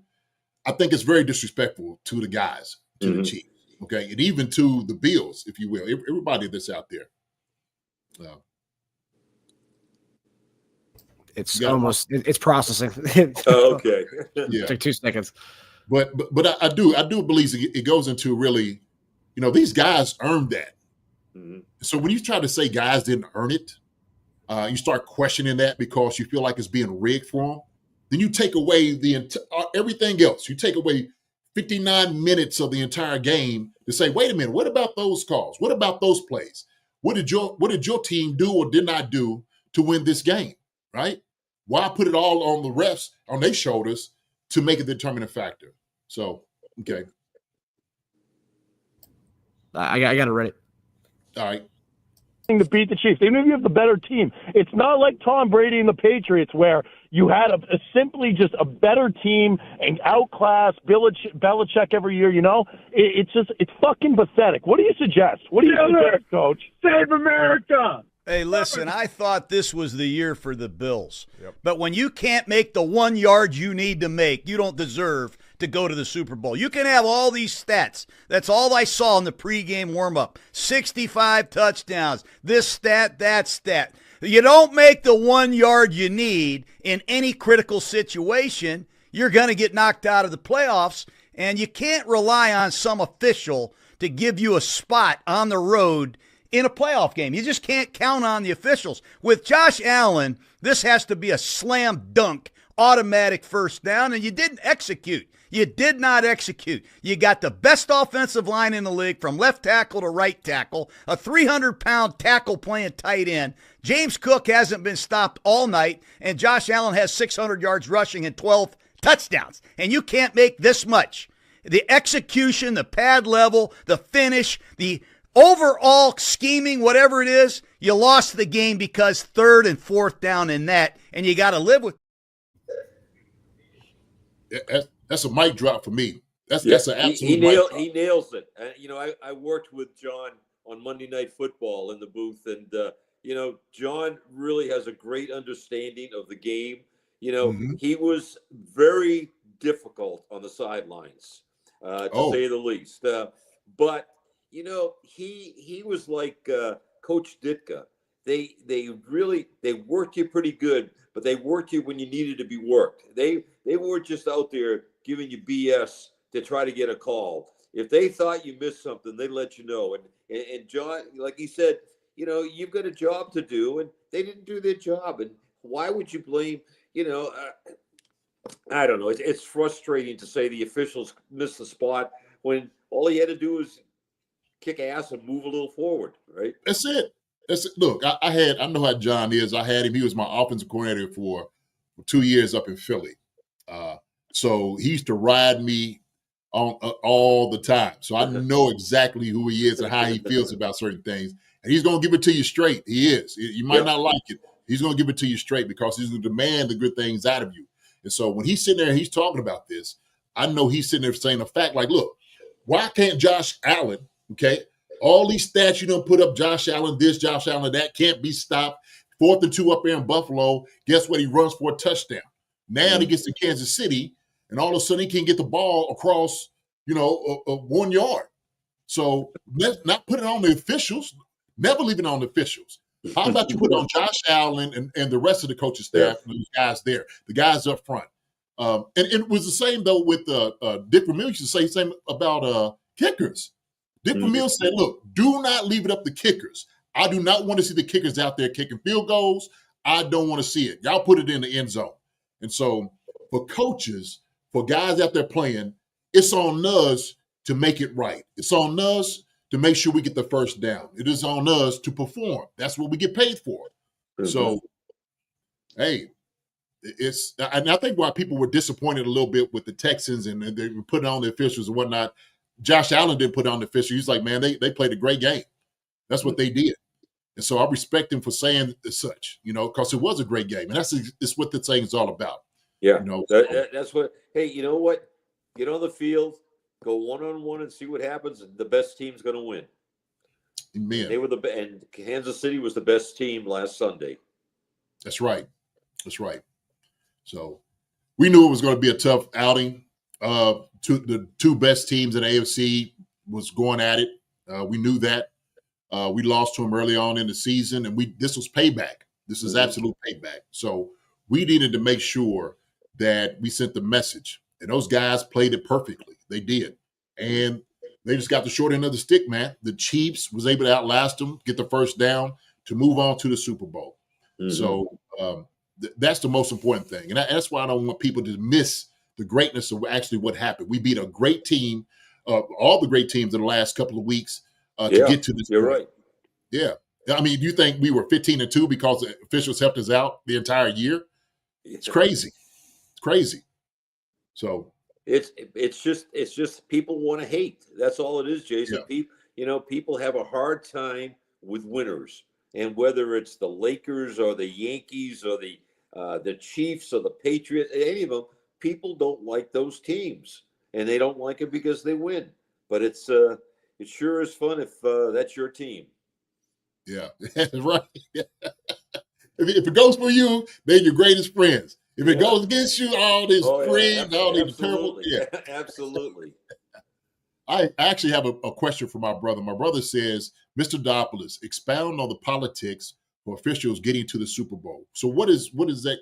I think it's very disrespectful to the guys, to the Chiefs, okay, and even to the Bills, if you will, everybody that's out there. It's processing. Oh, okay. Yeah, Took 2 seconds. but I do believe it goes into really, these guys earned that. So when you try to say guys didn't earn it, you start questioning that because you feel like it's being rigged for them. Then you take away everything else. You take away 59 minutes of the entire game to say, wait a minute, what about those calls? What about those plays? What did your team do or did not do to win this game? Right? Why put it all on the refs, on their shoulders to make a determining factor? So, okay. I got it ready. All right. To beat the Chiefs, even if you have the better team. It's not like Tom Brady and the Patriots where you had simply just a better team and outclass Belichick every year, It's fucking pathetic. What do you suggest? What do you suggest, Coach? Save America! Hey, listen, I thought this was the year for the Bills. Yep. But when you can't make the 1 yard you need to make, you don't deserve to go to the Super Bowl. You can have all these stats. That's all I saw in the pregame warm-up. 65 touchdowns, this stat, that stat. You don't make the 1 yard you need in any critical situation, you're going to get knocked out of the playoffs, and you can't rely on some official to give you a spot on the road in a playoff game. You just can't count on the officials. With Josh Allen, this has to be a slam dunk, automatic first down, and you didn't execute. You did not execute. You got the best offensive line in the league from left tackle to right tackle, a 300-pound tackle playing tight end. James Cook hasn't been stopped all night, and Josh Allen has 600 yards rushing and 12 touchdowns. And you can't make this much. The execution, the pad level, the finish, the overall scheming, whatever it is, you lost the game because third and fourth down in that, and you got to live with. That's a mic drop for me. That's an absolute he mic drop. He nails it. I worked with John on Monday Night Football in the booth, and John really has a great understanding of the game. He was very difficult on the sidelines, to say the least. But he was like Coach Ditka. They worked you pretty good, but they worked you when you needed to be worked. They weren't just out there giving you BS to try to get a call. If they thought you missed something, they'd let you know. And John, like he said, you've got a job to do, and they didn't do their job. And why would you blame? I don't know. It's frustrating to say the officials missed the spot when all he had to do was kick ass and move a little forward, right? That's it. Look, I know how John is. I had him. He was my offensive coordinator for 2 years up in Philly. So he used to ride me on all the time. So I know exactly who he is and how he feels about certain things. And he's going to give it to you straight. He is. You might not like it. He's going to give it to you straight because he's going to demand the good things out of you. And so when he's sitting there and he's talking about this, I know he's sitting there saying a fact like, look, why can't Josh Allen, okay, all these stats you don't put up, Josh Allen this, Josh Allen that, can't be stopped. 4th and 2 up there in Buffalo. Guess what? He runs for a touchdown. Now he gets to Kansas City, and all of a sudden he can't get the ball across, 1 yard. So let's not put it on the officials. Never leave it on the officials. How about you put it on Josh Allen and the rest of the coaching staff, and those guys there, the guys up front. And it was the same, though, with Dick Vermeil used to say the same about kickers. Dick Vermeil said, look, do not leave it up to kickers. I do not want to see the kickers out there kicking field goals. I don't want to see it. Y'all put it in the end zone. And so for coaches, for guys out there playing, it's on us to make it right. It's on us to make sure we get the first down. It is on us to perform. That's what we get paid for. So, hey, and I think why people were disappointed a little bit with the Texans and they were putting on the officials and whatnot. Josh Allen didn't put on the officials. He's like, man, they played a great game. That's what they did. And so I respect him for saying such, because it was a great game. And it's what the thing is all about. Yeah. That's what, hey, you know what? Get on the field, go one-on-one and see what happens. The best team's going to win. Amen. And Kansas City was the best team last Sunday. That's right. So we knew it was going to be a tough outing. The 2 best teams in the AFC was going at it. We knew that. We lost to them early on in the season, and this was payback. This is absolute payback. So we needed to make sure that we sent the message, and those guys played it perfectly. They did, and they just got the short end of the stick, man. The Chiefs was able to outlast them, get the first down to move on to the Super Bowl. So that's the most important thing, and that's why I don't want people to miss the greatness of actually what happened. We beat a great team, all the great teams in the last couple of weeks to get to this. You're right. Yeah. I mean, do you think we were 15-2 because the officials helped us out the entire year? It's crazy. It's crazy. So it's just people want to hate. That's all it is, Jason. People have a hard time with winners, and whether it's the Lakers or the Yankees or the Chiefs or the Patriots, any of them, people don't like those teams, and they don't like it because they win. But it sure is fun if that's your team. Yeah, right. If it goes for you, they're your greatest friends. If it goes against you, all this friends, all these terrible. Yeah, absolutely. I actually have a question for my brother. My brother says, Mr. Daopoulos, expound on the politics for officials getting to the Super Bowl. So what is that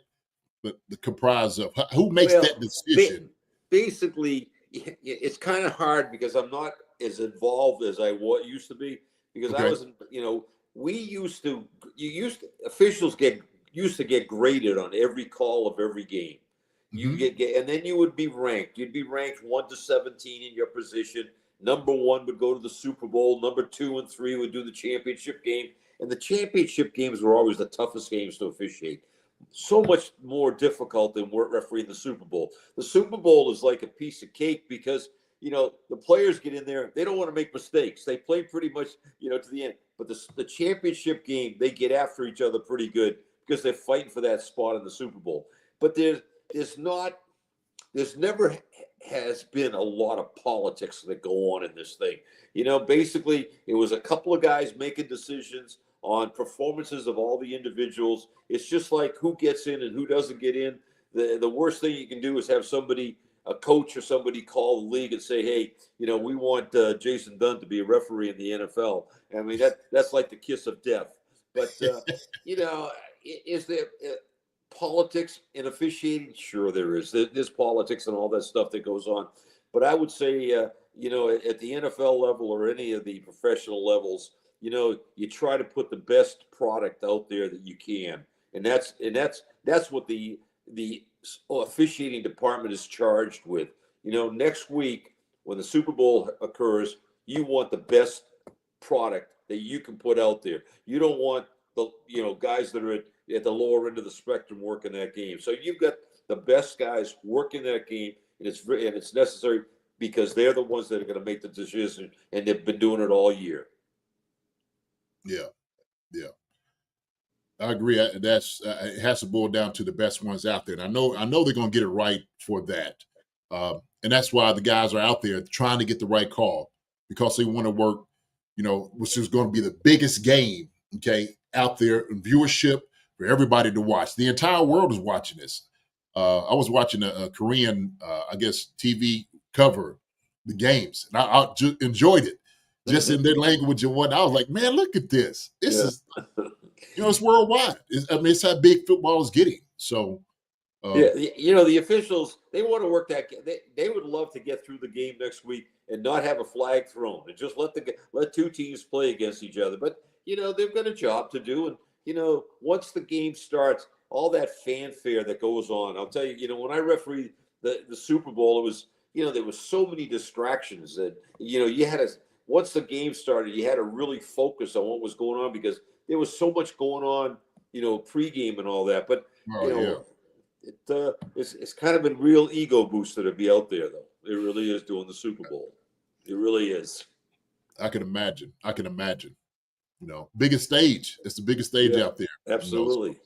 the comprise of? Who makes that decision? Basically, it's kind of hard because I'm not as involved as I used to be, because I was, officials used to get graded on every call of every game. You get, and then you would be ranked. You'd be ranked 1 to 17 in your position. Number 1 would go to the Super Bowl. Number 2 and 3 would do the championship game. And the championship games were always the toughest games to officiate. So much more difficult than refereeing the Super Bowl. The Super Bowl is like a piece of cake because, the players get in there. They don't want to make mistakes. They play pretty much, to the end. But the championship game, they get after each other pretty good because they're fighting for that spot in the Super Bowl. But there's never has been a lot of politics that go on in this thing. Basically, it was a couple of guys making decisions on performances of all the individuals. It's just like who gets in and who doesn't get in. The worst thing you can do is have somebody, a coach or somebody, call the league and say, hey, we want Jason Dunn to be a referee in the NFL. I mean, that's like the kiss of death. But, is there politics in officiating? Sure there is. There's politics and all that stuff that goes on. But I would say, at the NFL level or any of the professional levels, you try to put the best product out there that you can. And that's what the officiating department is charged with. Next week when the Super Bowl occurs, you want the best product that you can put out there. You don't want the guys that are at the lower end of the spectrum working that game. So you've got the best guys working that game, and it's necessary because they're the ones that are going to make the decision, and they've been doing it all year. Yeah. I agree. That's it has to boil down to the best ones out there, and I know they're going to get it right for that, and that's why the guys are out there trying to get the right call because they want to work, which is going to be the biggest game, okay, out there in viewership for everybody to watch. The entire world is watching this. I was watching a Korean, I guess, TV cover the games, and I just enjoyed it, just in their language and whatnot. I was like, man, look at this. This is. It's worldwide. It's how big football is getting. So, the officials, they want to work that. They would love to get through the game next week and not have a flag thrown and just let two teams play against each other. But they've got a job to do, and once the game starts, all that fanfare that goes on. I'll tell you, when I refereed the Super Bowl, it was there was so many distractions that you had to. Once the game started, you had to really focus on what was going on because there was so much going on, pregame and all that. But it's kind of a real ego booster to be out there, though. It really is doing the Super Bowl. It really is. I can imagine. Biggest stage. It's the biggest stage out there. Absolutely.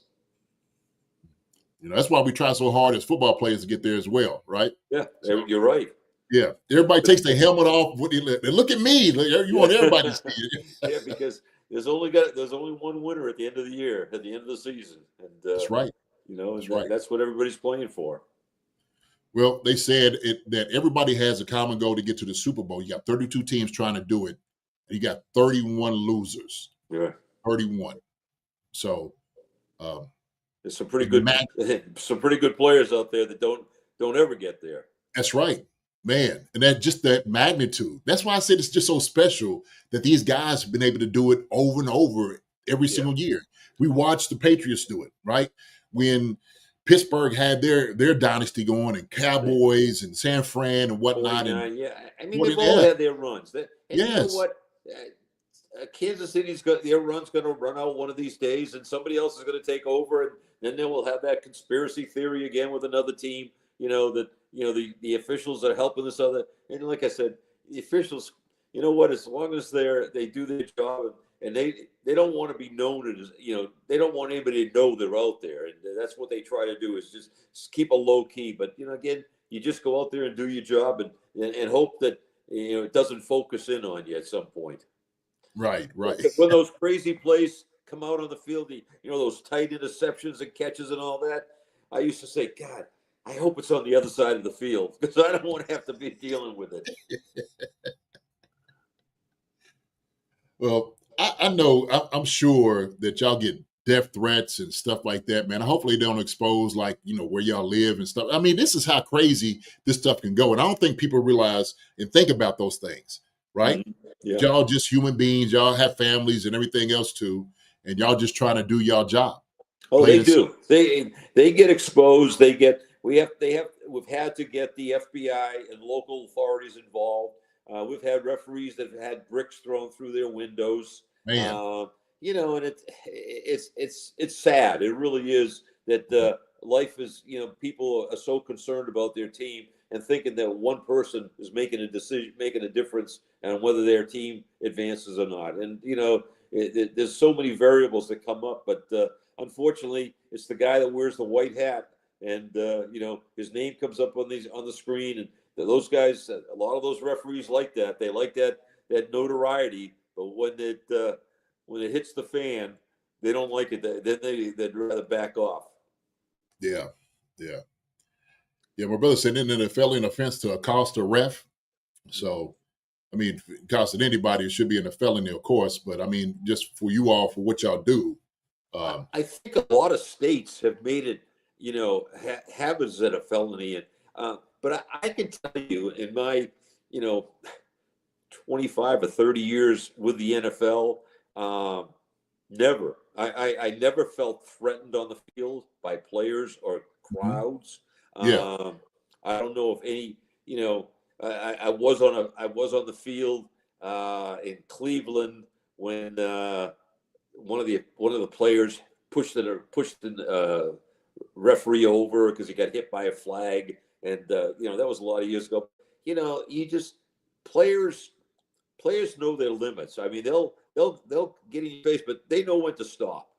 That's why we try so hard as football players to get there as well, right? Yeah, you're right. Yeah, everybody takes their helmet off. They look at me. You want everybody to see it. Yeah, because there's only one winner at the end of the year, at the end of the season, and that's right. That's what everybody's playing for. Well, they said that everybody has a common goal to get to the Super Bowl. You got 32 teams trying to do it, and you got 31 losers. Yeah, 31. So, there's some pretty good players out there that don't ever get there. That's right. Man, and that magnitude. That's why I said it's just so special that these guys have been able to do it over and over every single year. We watched the Patriots do it, right? When Pittsburgh had their dynasty going, and Cowboys and San Fran and whatnot. They've all had their runs. You know what? Kansas City's got their run's going to run out one of these days, and somebody else is going to take over, and then they will have that conspiracy theory again with another team. The officials are helping this other, and like I said, the officials, as long as they do their job, and they don't want to be known as, they don't want anybody to know they're out there, and that's what they try to do is just keep a low key. But again, you just go out there and do your job, and hope that it doesn't focus in on you at some point. Right. When those crazy plays come out on the field, those tight interceptions and catches and all that, I used to say, God, I hope it's on the other side of the field because I don't want to have to be dealing with it. Well, I know, I'm sure that y'all get death threats and stuff like that, man. Hopefully they don't expose where y'all live and stuff. I mean, this is how crazy this stuff can go. And I don't think people realize and think about those things, right? Mm-hmm. Yeah. Y'all just human beings. Y'all have families and everything else too. And y'all just trying to do y'all job. Oh, they do. They get exposed. We've had to get the FBI and local authorities involved. We've had referees that have had bricks thrown through their windows. Man. And it's sad. It really is that life is, people are so concerned about their team and thinking that one person is making a decision, making a difference on whether their team advances or not. And, there's so many variables that come up, but unfortunately, it's the guy that wears the white hat, and his name comes up on the screen, and those guys, a lot of those referees like that. They like that notoriety, but when it hits the fan, they don't like it. Then they'd rather back off. Yeah. My brother said in a felony offense to accost a ref. So, I mean, accosting anybody, it should be in a felony, of course. But I mean, just for you all, for what y'all do. I think a lot of states have made it, have it as a felony. And but I can tell you, in my, 25 or 30 years with the NFL, never. I never felt threatened on the field by players or crowds. Yeah. I don't know if any, I was on the field in Cleveland when one of the players pushed the referee over because he got hit by a flag, and that was a lot of years ago. Players know their limits. I mean, they'll get in your face, but they know when to stop.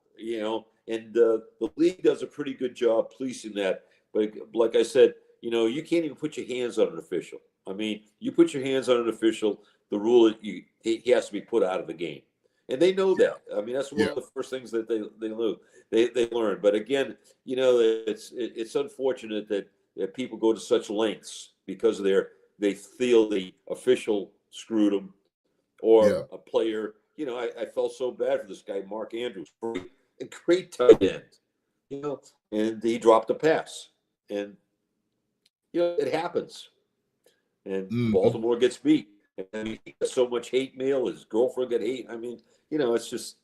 And the league does a pretty good job policing that. But like I said, you can't even put your hands on an official. I mean, you put your hands on an official, the rule is he has to be put out of the game. And they know that. I mean, that's one of the first things that they learn. But again, it's unfortunate that people go to such lengths because they feel the official screwed them or a player. I felt so bad for this guy, Mark Andrews, a great tight end, and he dropped a pass, and it happens, and Baltimore gets beat. And he got so much hate mail. His girlfriend got hate. I mean, it's just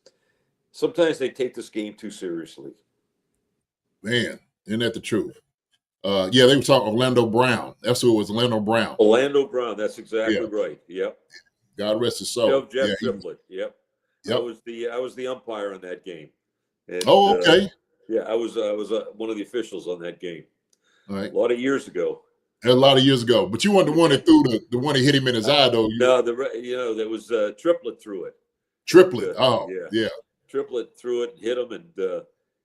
sometimes they take this game too seriously. Man, isn't that the truth? They were talking Orlando Brown. That's who it was, Orlando Brown. Orlando Brown. That's exactly right. Yep. God rest his soul. Jeff Triplett. Yep. I was the umpire on that game. And, okay. I was one of the officials on that game. All right. A lot of years ago. A lot of years ago, but you weren't the one that threw the one that hit him in his eye, though. No, there was Triplett threw it. Triplett. Triplett threw it and hit him, and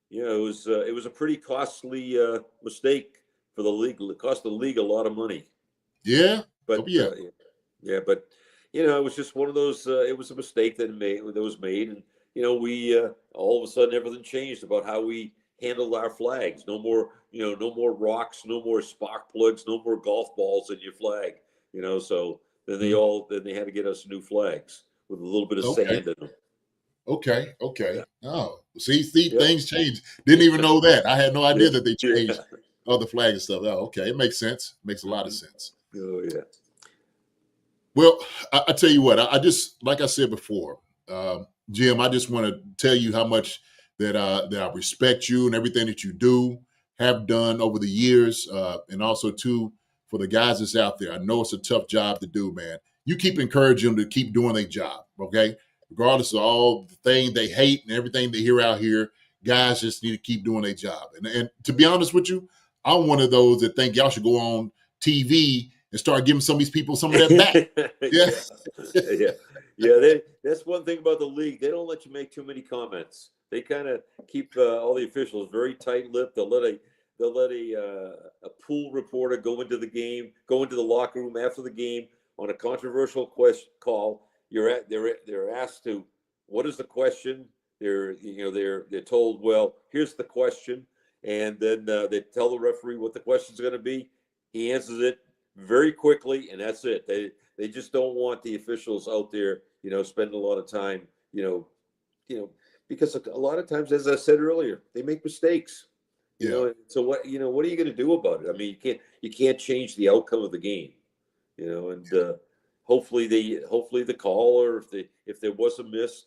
it was a pretty costly mistake for the league. It cost the league a lot of money. Yeah, but but it was just one of those. It was a mistake that was made, and we all of a sudden everything changed about how we handled our flags. No more rocks, no more spark plugs, no more golf balls in your flag. So then they had to get us new flags with a little bit of sand in them. Okay. Yeah. Oh, see, things change. Didn't even know that. I had no idea that they changed other flags and stuff. Oh, okay. It makes sense. Makes a lot of sense. Oh, yeah. Well, I tell you what, I just, like I said before, Jim, I just want to tell you how much that I respect you and everything that you have done over the years, and also too for the guys that's out there. I know it's a tough job to do, man. You keep encouraging them to keep doing their job, okay? Regardless of all the things they hate and everything they hear out here, guys just need to keep doing their job. And to be honest with you, I'm one of those that think y'all should go on TV and start giving some of these people some of that back. That's one thing about the league. They don't let you make too many comments. They kind of keep all the officials very tight-lipped. They'll let a pool reporter go into the locker room after the game on a controversial call. They're asked to, what is the question? They're told, well, here's the question, and then they tell the referee what the question's going to be. He answers it very quickly, and that's it. They just don't want the officials out there, spending a lot of time, because a lot of times, as I said earlier, they make mistakes. So what are you going to do about it? I mean, you can't change the outcome of the game, and hopefully the call, or if there was a miss,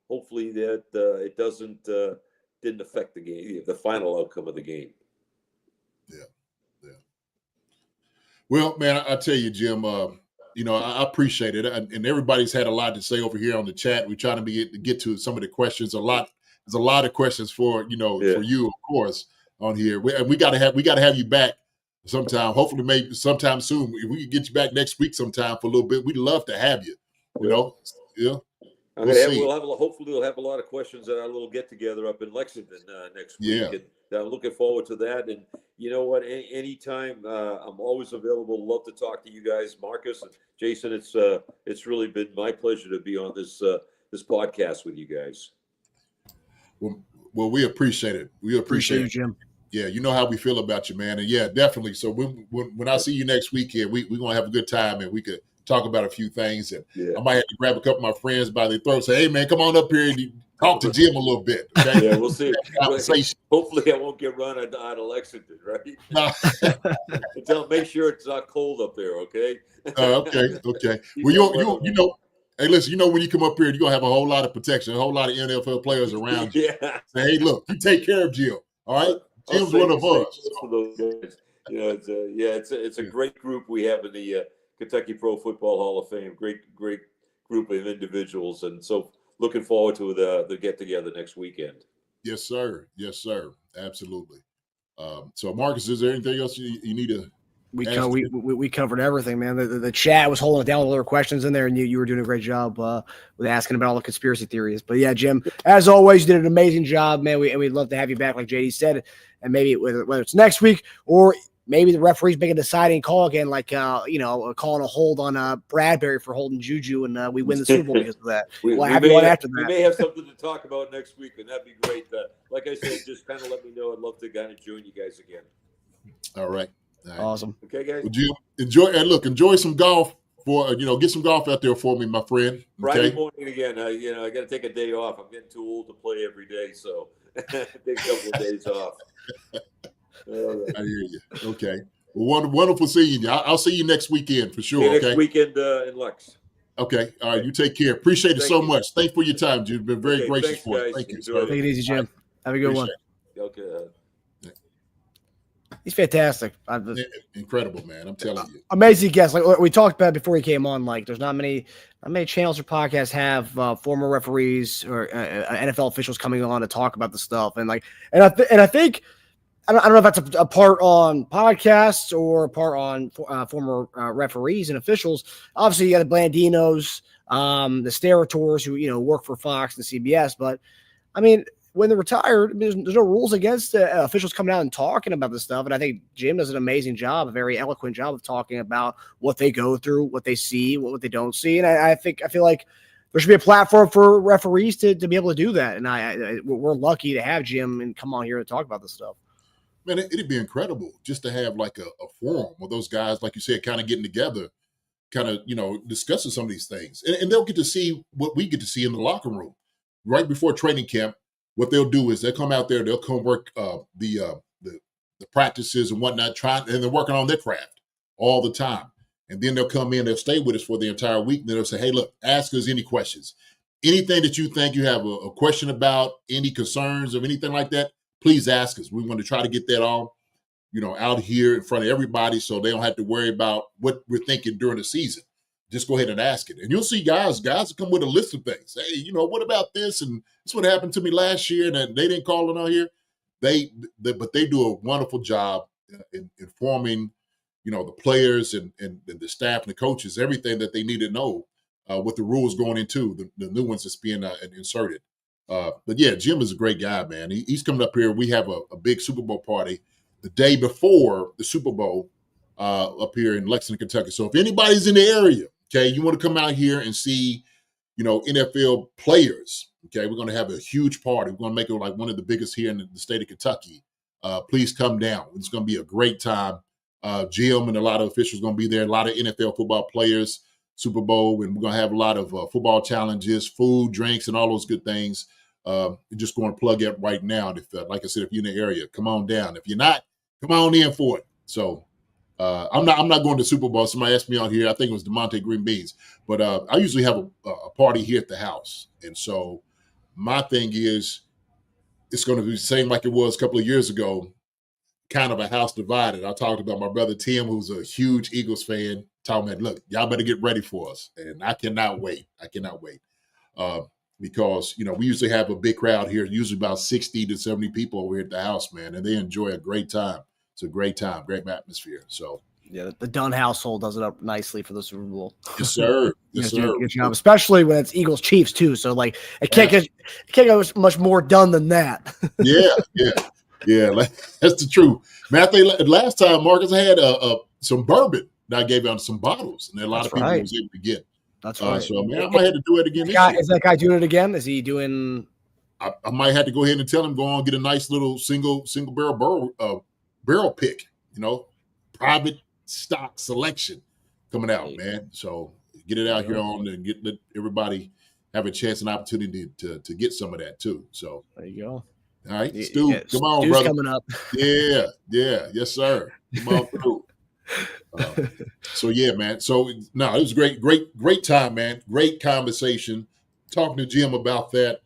hopefully that it didn't affect the game, the final outcome of the game. Yeah. Well, man, I tell you, Jim, I appreciate it, and everybody's had a lot to say over here on the chat. We're trying to get to some of the questions. There's a lot of questions for you, of course, on here. We got to have you back sometime. Hopefully, maybe sometime soon. If we can get you back next week sometime for a little bit, we'd love to have you. Hopefully we'll have a lot of questions at our little get together up in Lexington next week. Yeah. And I'm looking forward to that. And you know what? Anytime, I'm always available. Love to talk to you guys, Marcus and Jason. It's really been my pleasure to be on this podcast with you guys. Well, we appreciate it. We appreciate you, Jim. Yeah, you know how we feel about you, man. And yeah, definitely. So when I see you next week here, we're going to have a good time, and we could talk about a few things. And I might have to grab a couple of my friends by their throat and say, hey, man, come on up here and talk to Jim a little bit. Okay? Yeah, we'll see. Hopefully I won't get run out of Lexington, right? No. Make sure it's not cold up there, okay? Okay. Well, hey, listen, when you come up here, you're going to have a whole lot of protection, a whole lot of NFL players around you. Yeah. Say, hey, look, you take care of Jim, all right? Jim's one of us. For those guys. It's a great group we have in the Kentucky Pro Football Hall of Fame. Great group of individuals, and so looking forward to the get together next weekend. Yes, sir. Absolutely. So, Marcus, is there anything else you need to We covered everything, man. The chat was holding it down with all the questions in there, and you were doing a great job with asking about all the conspiracy theories. But yeah, Jim, as always, you did an amazing job, man. We'd love to have you back, like JD said, and maybe whether it's next week or maybe the referees make a deciding call again, like calling a hold on Bradbury for holding Juju, and we win the Super Bowl because of that. We'll have you on after that. We may have something to talk about next week, and that'd be great. Like I said, just kind of let me know. I'd love to kind of join you guys again. All right. Awesome. Okay, guys. Would you enjoy some golf for get some golf out there for me, my friend. Okay? Friday morning again. I got to take a day off. I'm getting too old to play every day, so take a couple of days off. I hear you. Okay. Well, wonderful seeing you. I'll see you next weekend for sure. Next weekend in LIX. Okay. All right. You take care. Appreciate it so much. Thanks for your time, Jim. You've been very gracious for it. Thank you. Take it easy, Jim. Have a good one. Okay. He's fantastic. Incredible, man. I'm telling you. Amazing guest. Like we talked about before he came on, like there's not many channels or podcasts have former referees or NFL officials coming on to talk about the stuff. And I think I don't know if that's a part on podcasts or a part on former referees and officials. Obviously, you got the Blandinos, the Sterators who work for Fox and CBS. But I mean, when they're retired, there's no rules against officials coming out and talking about this stuff. And I think Jim does an amazing job, a very eloquent job of talking about what they go through, what they see, what they don't see. And I feel like there should be a platform for referees to be able to do that. And we're lucky to have Jim and come on here to talk about this stuff. Man, it'd be incredible just to have like a forum where those guys, like you said, kind of getting together, kind of, discussing some of these things. And they'll get to see what we get to see in the locker room right before training camp. What they'll do is they'll come out there, they'll come work the practices and whatnot, and they're working on their craft all the time. And then they'll come in, they'll stay with us for the entire week, and then they'll say, hey, look, ask us any questions. Anything that you think you have a question about, any concerns or anything like that, please ask us. We want to try to get that all, out here in front of everybody so they don't have to worry about what we're thinking during the season. Just go ahead and ask it. And you'll see guys will come with a list of things. Hey, what about this? And this what happened to me last year, and they didn't call it on here. But they do a wonderful job in informing, the players and the staff and the coaches, everything that they need to know with the rules going into the new ones that's being inserted. But yeah, Jim is a great guy, man. He's coming up here. We have a big Super Bowl party the day before the Super Bowl up here in Lexington, Kentucky. So if anybody's in the area, okay, you want to come out here and see, NFL players, okay, we're going to have a huge party. We're going to make it like one of the biggest here in the state of Kentucky. Please come down. It's going to be a great time. Jim and a lot of officials are going to be there, a lot of NFL football players, Super Bowl, and we're going to have a lot of football challenges, food, drinks, and all those good things. Just going to plug it right now. If, like I said, if you're in the area, come on down. If you're not, come on in for it. So I'm not going to Super Bowl. Somebody asked me out here. I think it was DeMonte Green Beans, but I usually have a party here at the house, and so my thing is it's going to be the same like it was a couple of years ago, kind of a house divided. I talked about my brother Tim, who's a huge Eagles fan. Told me, look, y'all better get ready for us, and I cannot wait. Because we usually have a big crowd here, usually about 60 to 70 people over here at the house, man, and they enjoy a great time. It's a great time, great atmosphere. So yeah, the Dunn household does it up nicely for the Super Bowl. Yes, sir. Yes, sir. Good job, especially when it's Eagles Chiefs too. So like it can't get much more done than that. Yeah. That's the truth, man. I think last time, Marcus, I had some bourbon that I gave out some bottles, and a lot of people was able to get. That's right. So man, I might have to do it again. Is that guy doing it again? Is he doing? I might have to go ahead and tell him go on get a nice little single barrel pick. Private stock selection coming out, man. So get it out here on and let everybody have a chance and opportunity to get some of that too. So there you go. All right, Stu, come on, Stu's brother. Coming up. Yeah, yes, sir. Come on through. So yeah, man. So no, it was great time, man. Great conversation. Talking to Jim about that,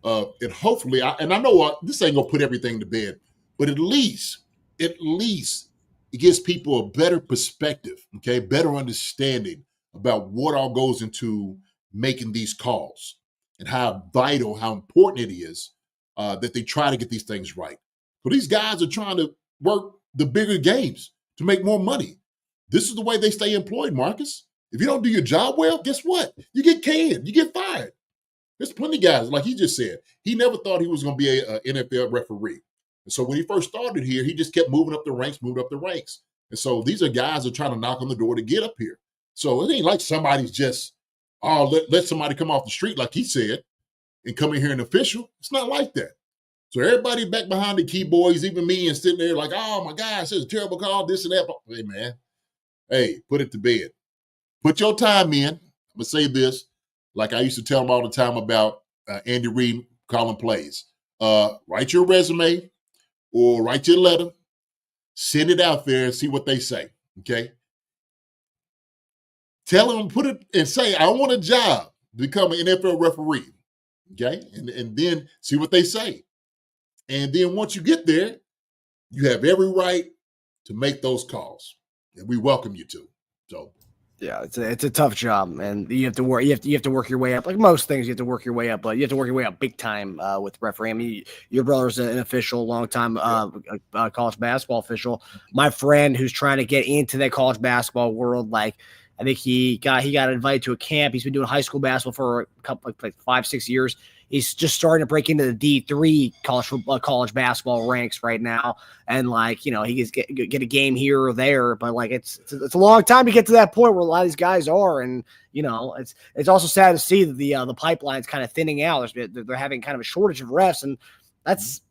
and hopefully, I know this ain't gonna put everything to bed, but at least it gives people a better perspective, okay, better understanding about what all goes into making these calls and how vital, how important it is that they try to get these things right. So these guys are trying to work the bigger games to make more money. This is the way they stay employed, Marcus. If you don't do your job well, guess what? You get canned. You get fired. There's plenty of guys, like he just said, he never thought he was going to be an NFL referee. And so when he first started here, he just kept moving up the ranks. And so these are guys that are trying to knock on the door to get up here. So it ain't like somebody's just, let somebody come off the street, like he said, and come in here and official. It's not like that. So everybody back behind the keyboards, even me, and sitting there like, oh my gosh, it's a terrible call, this and that. Hey, man, put it to bed. Put your time in. I'm going to say this, like I used to tell them all the time about Andy Reid calling plays. Write your resume or write your letter, send it out there and see what they say, okay? Tell them, put it and say, I want a job to become an NFL referee, okay? And then see what they say. And then once you get there, you have every right to make those calls. And we welcome you to. So yeah, it's a tough job, and you have to work. You have to work your way up. Like most things, you have to work your way up, but you have to work your way up big time with refereeing. I mean, your brother's an official, long-time college basketball official. My friend who's trying to get into that college basketball world, like I think he got invited to a camp. He's been doing high school basketball for a couple, like 5-6 years. He's just starting to break into the D3 college basketball ranks right now, and like he get a game here or there, but like it's a long time to get to that point where a lot of these guys are, and it's also sad to see that the pipeline's kind of thinning out. They're having kind of a shortage of refs, and that's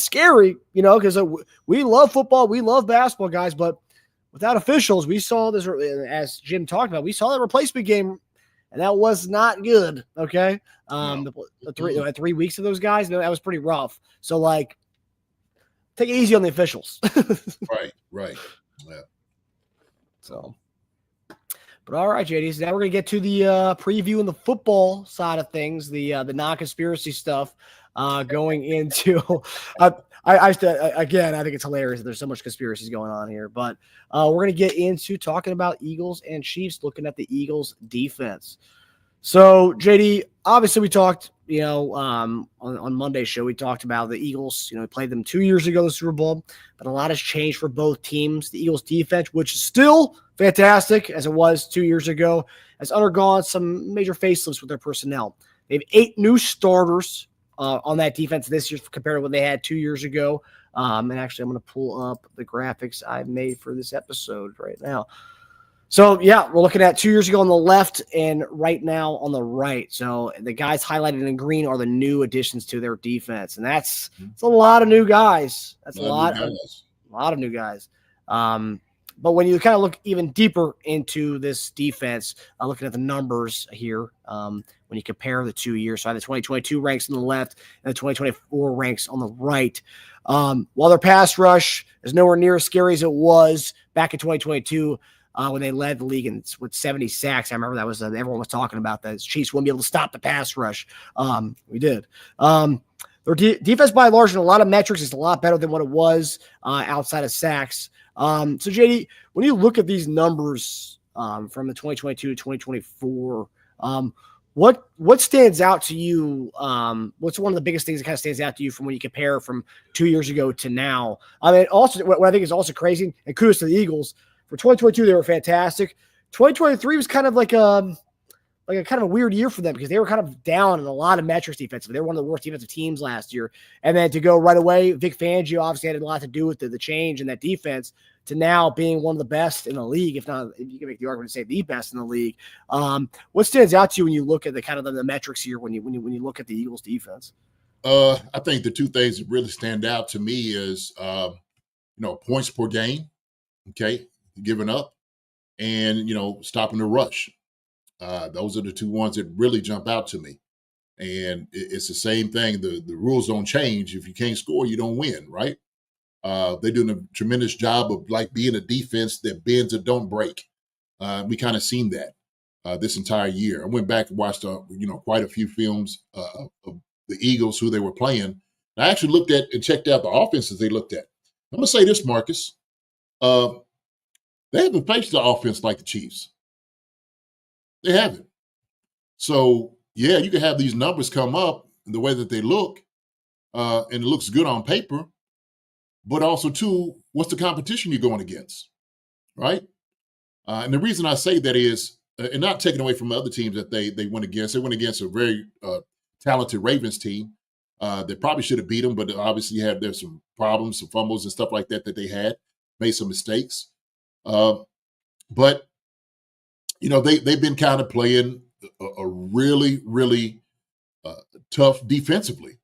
scary, because we love football, we love basketball, guys, but without officials, we saw this, as Jim talked about, we saw that replacement game. And that was not good. Okay. The 3 weeks of those guys, that was pretty rough. So like, take it easy on the officials. Right. Yeah. So, but all right, JD. So now we're going to get to the preview and the football side of things, the non-conspiracy stuff going into, I think it's hilarious that there's so much conspiracies going on here, but we're going to get into talking about Eagles and Chiefs, looking at the Eagles defense. So JD, obviously we talked, on Monday's show, we talked about the Eagles, we played them 2 years ago in the Super Bowl, but a lot has changed for both teams. The Eagles defense, which is still fantastic as it was 2 years ago, has undergone some major facelifts with their personnel. They have 8 new starters on that defense this year compared to what they had 2 years ago. And actually, I'm going to pull up the graphics I made for this episode right now. So, yeah, we're looking at 2 years ago on the left and right now on the right. So the guys highlighted in green are the new additions to their defense. And it's a lot of new guys. That's a lot of new guys. But when you kind of look even deeper into this defense, looking at the numbers here, when you compare the 2 years, so I have the 2022 ranks on the left and the 2024 ranks on the right. While their pass rush is nowhere near as scary as it was back in 2022 when they led the league with 70 sacks. I remember that was everyone was talking about that. The Chiefs wouldn't be able to stop the pass rush. We did. Their defense by and large in a lot of metrics is a lot better than what it was outside of sacks. So JD, when you look at these numbers from the 2022 to 2024, what stands out to you? What's one of the biggest things that kind of stands out to you from when you compare from 2 years ago to now? I mean, also what I think is also crazy, and kudos to the Eagles, for 2022 they were fantastic. 2023 was kind of like a kind of a weird year for them because they were kind of down in a lot of metrics defensively. They were one of the worst defensive teams last year. And then to go right away, Vic Fangio obviously had a lot to do with the change in that defense to now being one of the best in the league, if not, if you can make the argument to say the best in the league. What stands out to you when you look at the kind of the metrics here when you look at the Eagles defense? I think the two things that really stand out to me is points per game, okay, giving up, and stopping the rush. Those are the two ones that really jump out to me. And it's the same thing. The rules don't change. If you can't score, you don't win, right? They're doing a tremendous job of like being a defense that bends or don't break. We kind of seen that this entire year. I went back and watched quite a few films of the Eagles, who they were playing. I actually looked at and checked out the offenses they looked at. I'm gonna say this, Marcus. They haven't faced the offense like the Chiefs. They haven't. So, yeah, you can have these numbers come up in the way that they look, and it looks good on paper, but also, too, what's the competition you're going against, right? And the reason I say that is, and not taking away from the other teams that they went against. They went against a very talented Ravens team. They probably should have beat them, but obviously there's some problems, some fumbles and stuff like that they had, made some mistakes. But they've been kind of playing a really, really tough defensively.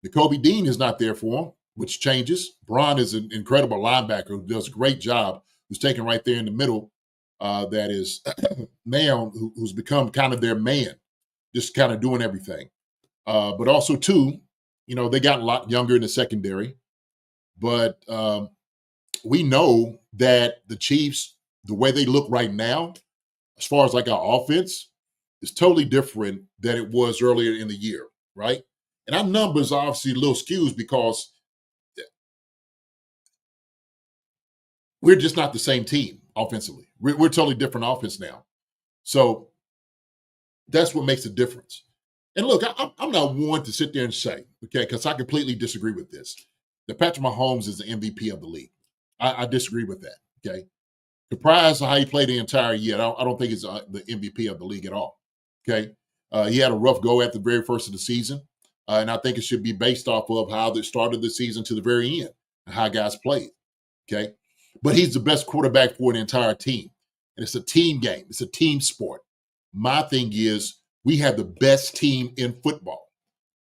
Nakobe Dean is not there for him, which changes. Braun is an incredible linebacker who does a great job, who's taken right there in the middle. That is now who's become kind of their man, just kind of doing everything. But also, too, they got a lot younger in the secondary. But we know that the Chiefs, the way they look right now, as far as like our offense, is totally different than it was earlier in the year, right? And our numbers are obviously a little skewed because we're just not the same team offensively. We're totally different offense now. So that's what makes the difference. And look, I'm not one to sit there and say, okay, because I completely disagree with this, that Patrick Mahomes is the MVP of the league. I disagree with that, okay? Surprised how he played the entire year. I don't think he's the MVP of the league at all, okay? He had a rough go at the very first of the season, and I think it should be based off of how they started the season to the very end and how guys played, okay? But he's the best quarterback for an entire team. And it's a team game. It's a team sport. My thing is we have the best team in football,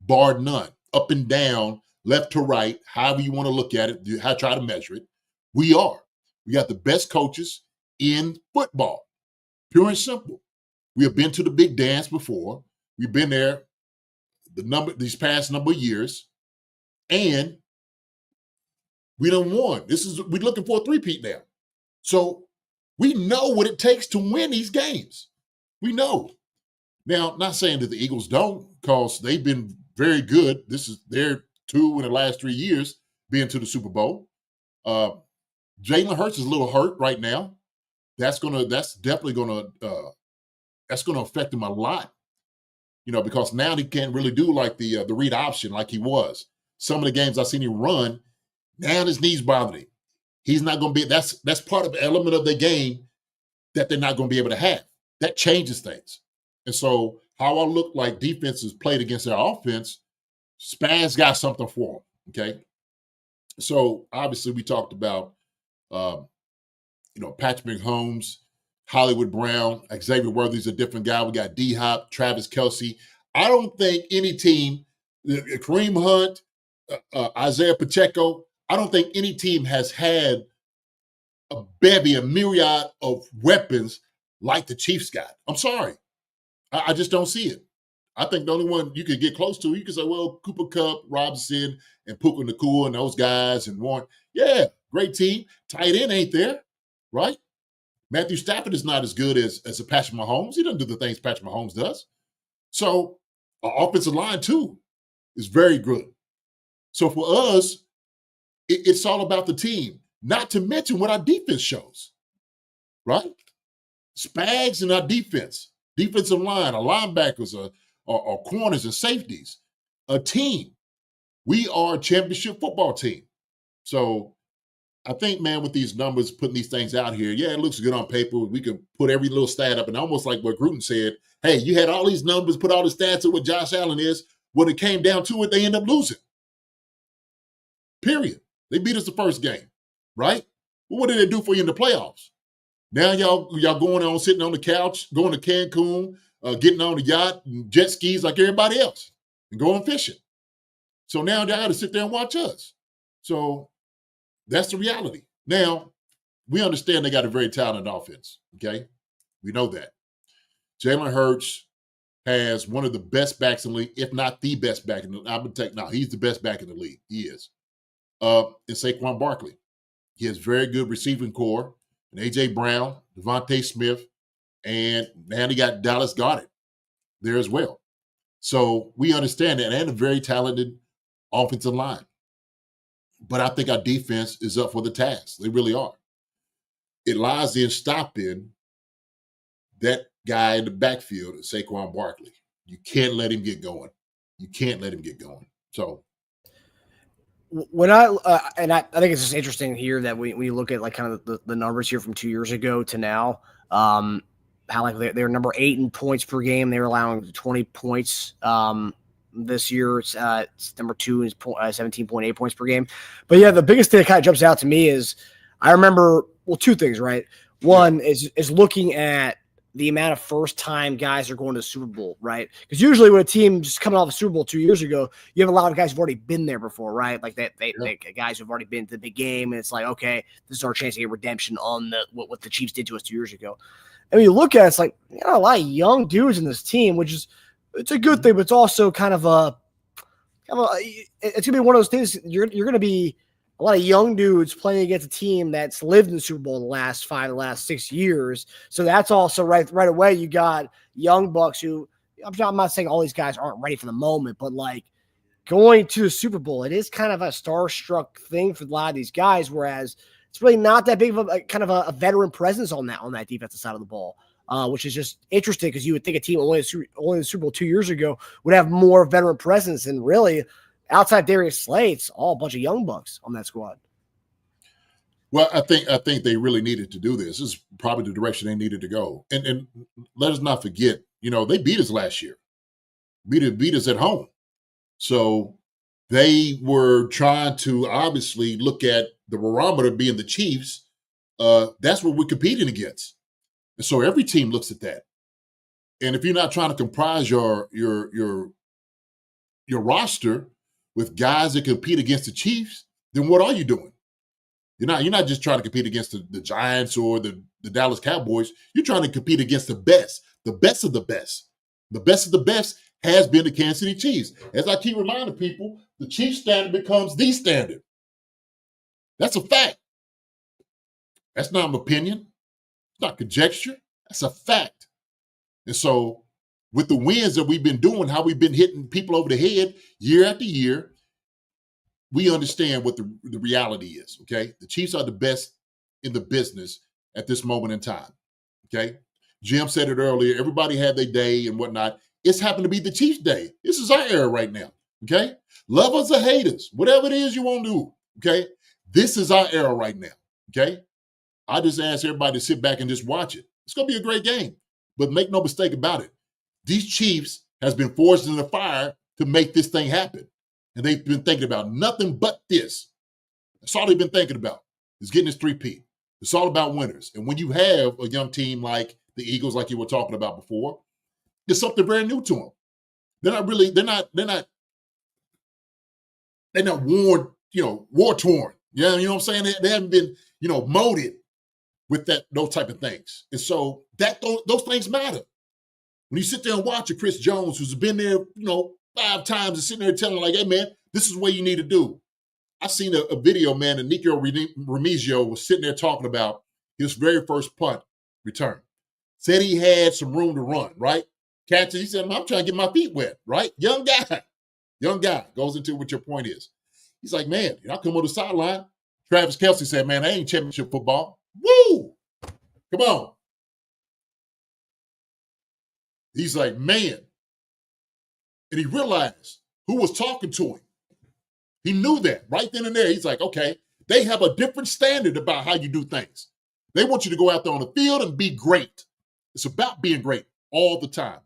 bar none, up and down, left to right, however you want to look at it, try to measure it. We are. We got the best coaches in football, pure and simple. We have been to the big dance before. We've been there these past number of years, and we done won. We're looking for a three-peat now. So we know what it takes to win these games. We know. Now, not saying that the Eagles don't, because they've been very good. This is their 2 in the last 3 years being to the Super Bowl. Jalen Hurts is a little hurt right now. That's definitely gonna affect him a lot. Because now he can't really do like the read option like he was. Some of the games I've seen him run, now his knees bother him. He's not going to be. That's part of the element of the game that they're not going to be able to have. That changes things. And so how I look like defenses played against their offense, Spaz got something for him. Okay. So obviously we talked about, Patrick Mahomes, Hollywood Brown, Xavier Worthy's a different guy. We got D-Hop, Travis Kelce. I don't think any team, Kareem Hunt, Isaiah Pacheco, I don't think any team has had a myriad of weapons like the Chiefs got. I'm sorry. I just don't see it. I think the only one you could get close to, you could say, well, Cooper Kupp, Robinson, and Puka Nacua and those guys and Warren. Yeah, great team. Tight end ain't there, right? Matthew Stafford is not as good as a Patrick Mahomes. He doesn't do the things Patrick Mahomes does. So our offensive line, too, is very good. So for us, it's all about the team, not to mention what our defense shows, right? Spags in our defense, defensive line, our linebackers, our corners and safeties, a team. We are a championship football team. So I think, man, with these numbers, putting these things out here, yeah, it looks good on paper. We can put every little stat up, and almost like what Gruden said, hey, you had all these numbers, put all the stats of what Josh Allen is. When it came down to it, they end up losing. Period. They beat us the first game, right? Well, what did they do for you in the playoffs? Now y'all going on, sitting on the couch, going to Cancun, getting on the yacht and jet skis like everybody else and going fishing. So now y'all got to sit there and watch us. So that's the reality. Now, we understand they got a very talented offense, okay? We know that. Jalen Hurts has one of the best backs in the league, if not the best back in the league. He's the best back in the league. He is. And Saquon Barkley. He has very good receiving core. And A.J. Brown, Devontae Smith, and now he got Dallas Goedert there as well. So we understand that, and a very talented offensive line. But I think our defense is up for the task. They really are. It lies in stopping that guy in the backfield, Saquon Barkley. You can't let him get going. You can't let him get going. So when I think it's just interesting here that we look at like kind of the numbers here from 2 years ago to now. How like they're number 8 in points per game. They were allowing 20 points. This year it's number 2 is 17.8 points per game. But yeah, the biggest thing that kind of jumps out to me is I remember two things, right? One is looking at the amount of first-time guys are going to the Super Bowl, right? Because usually when a team just coming off a Super Bowl 2 years ago, you have a lot of guys who've already been there before, right? Like they guys who've already been to the big game, and it's like, okay, this is our chance to get redemption on what the Chiefs did to us 2 years ago. And when you look at it, it's like, you know, a lot of young dudes in this team, which is it's a good thing, but it's also kind of it's gonna be one of those things. You're gonna be a lot of young dudes playing against a team that's lived in the Super Bowl the last 6 years. So that's also right away. You got young bucks who I'm not saying all these guys aren't ready for the moment, but like going to the Super Bowl, it is kind of a starstruck thing for a lot of these guys. Whereas it's really not that big of a kind of a veteran presence on that defensive side of the ball, which is just interesting because you would think a team only in the Super Bowl 2 years ago would have more veteran presence, and really outside Darius Slay, it's all a bunch of young bucks on that squad. Well, I think they really needed to do this. This is probably the direction they needed to go. And let us not forget, you know, they beat us last year. Beat us at home. So they were trying to obviously look at the barometer being the Chiefs. That's what we're competing against. And so every team looks at that. And if you're not trying to comprise your roster with guys that compete against the Chiefs, then what are you doing? You're not just trying to compete against the Giants or the Dallas Cowboys. You're trying to compete against the best of the best. The best of the best has been the Kansas City Chiefs. As I keep reminding people, the Chiefs standard becomes the standard. That's a fact. That's not an opinion. It's not conjecture. That's a fact. And so with the wins that we've been doing, how we've been hitting people over the head year after year, we understand what the reality is, okay? The Chiefs are the best in the business at this moment in time, okay? Jim said it earlier. Everybody had their day and whatnot. It's happened to be the Chiefs' day. This is our era right now, okay? Love us or hate us, whatever it is you want to do, okay? This is our era right now, okay? I just ask everybody to sit back and just watch it. It's going to be a great game, but make no mistake about it. These Chiefs has been forged in the fire to make this thing happen. And they've been thinking about nothing but this. That's all they've been thinking about is getting this 3-peat. It's all about winners. And when you have a young team like the Eagles, like you were talking about before, it's something very new to them. They're not war torn. Yeah, you know what I'm saying? They haven't been, molded with those type of things. And so those things matter. When you sit there and watch Chris Jones, who's been there, 5 times, and sitting there telling like, hey, man, this is what you need to do. I seen a video, man, and Nico Remigio was sitting there talking about his very first punt return. Said he had some room to run, right? Catch it. He said, I'm trying to get my feet wet, right? Young guy goes into what your point is. He's like, man, I come on the sideline. Travis Kelce said, man, I ain't championship football. Woo! Come on. He's like, man. And he realized who was talking to him. He knew that right then and there. He's like, okay, they have a different standard about how you do things. They want you to go out there on the field and be great. It's about being great all the time.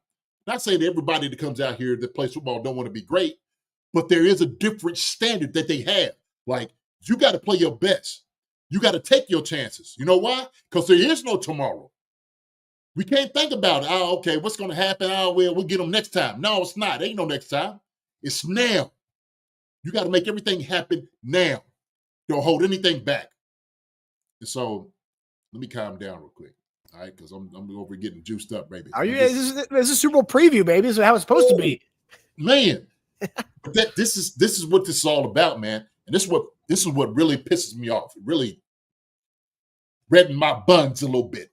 Not saying that everybody that comes out here that plays football don't want to be great, but there is a different standard that they have. Like, you got to play your best. You got to take your chances. You know why? Because there is no tomorrow. We can't think about it. Oh, okay, what's going to happen? Oh, well, we'll get them next time. No, it's not. There ain't no next time. It's now. You got to make everything happen now. Don't hold anything back. And so let me calm down real quick, all right? Because I'm over getting juiced up, baby. This is a Super Bowl preview, baby. This is how it's supposed to be. Man, this is what this is all about, man. And this is what really pisses me off. It really reddened my buns a little bit,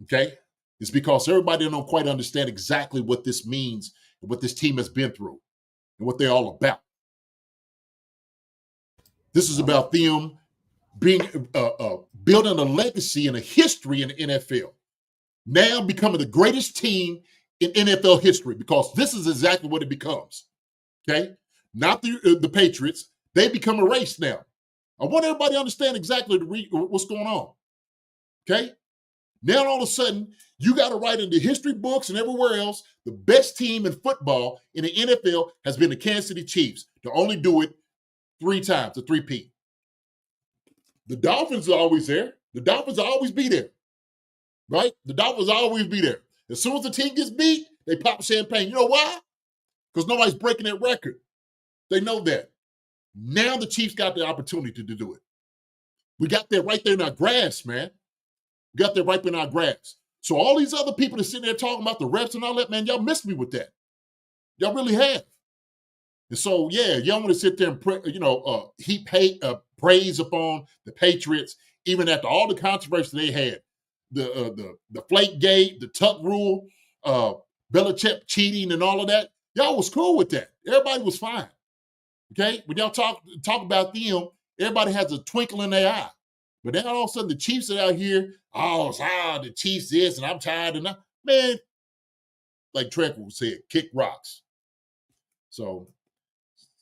okay? It's because everybody don't quite understand exactly what this means and what this team has been through and what they're all about. This is about them being building a legacy and a history in the NFL. Now becoming the greatest team in NFL history, because this is exactly what it becomes. Okay? Not the Patriots, They become a race now. I want everybody to understand exactly what's going on. Okay? Now all of a sudden, you got to write in the history books and everywhere else, the best team in football in the NFL has been the Kansas City Chiefs to only do it 3 times, a three-peat. The Dolphins are always there. The Dolphins will always be there, right? The Dolphins will always be there. As soon as the team gets beat, they pop champagne. You know why? Because nobody's breaking that record. They know that. Now the Chiefs got the opportunity to do it. We got that right there in our grasp, man. We got that right in our grasp. So all these other people that sitting there talking about the refs and all that, man, y'all missed me with that. Y'all really have. And so, yeah, y'all want to sit there and heap praise upon the Patriots, even after all the controversy they had, the flake gate, the tuck rule, Belichick cheating, and all of that. Y'all was cool with that. Everybody was fine. Okay, when y'all talk about them, everybody has a twinkle in their eye. But then all of a sudden, the Chiefs are out here. The Chiefs this, and I'm tired. And man, like Trecker said, kick rocks. So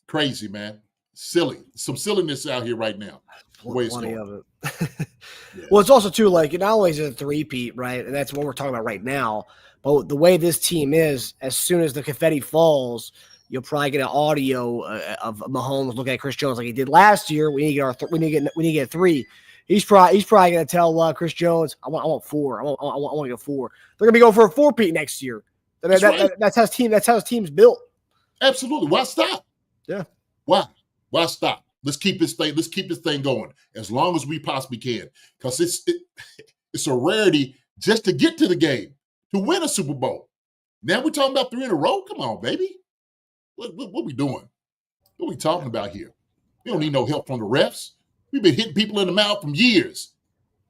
crazy, man. Silly. Some silliness out here right now. Plenty of it. Yeah. Well, it's also too like not only is it a three-peat, right? And that's what we're talking about right now. But the way this team is, as soon as the confetti falls, you'll probably get an audio of Mahomes looking at Chris Jones like he did last year. We need to get 3. He's probably going to tell Chris Jones, I want 4. I want to go 4. They're going to be going for a 4-peat next year. That's how his team's built. Absolutely. Why stop? Yeah. Why stop? Let's keep this thing going as long as we possibly can, because it's a rarity just to get to the game, to win a Super Bowl. Now we're talking about 3 in a row. Come on, baby. What we doing? What we talking about here? We don't need no help from the refs. We've been hitting people in the mouth from years.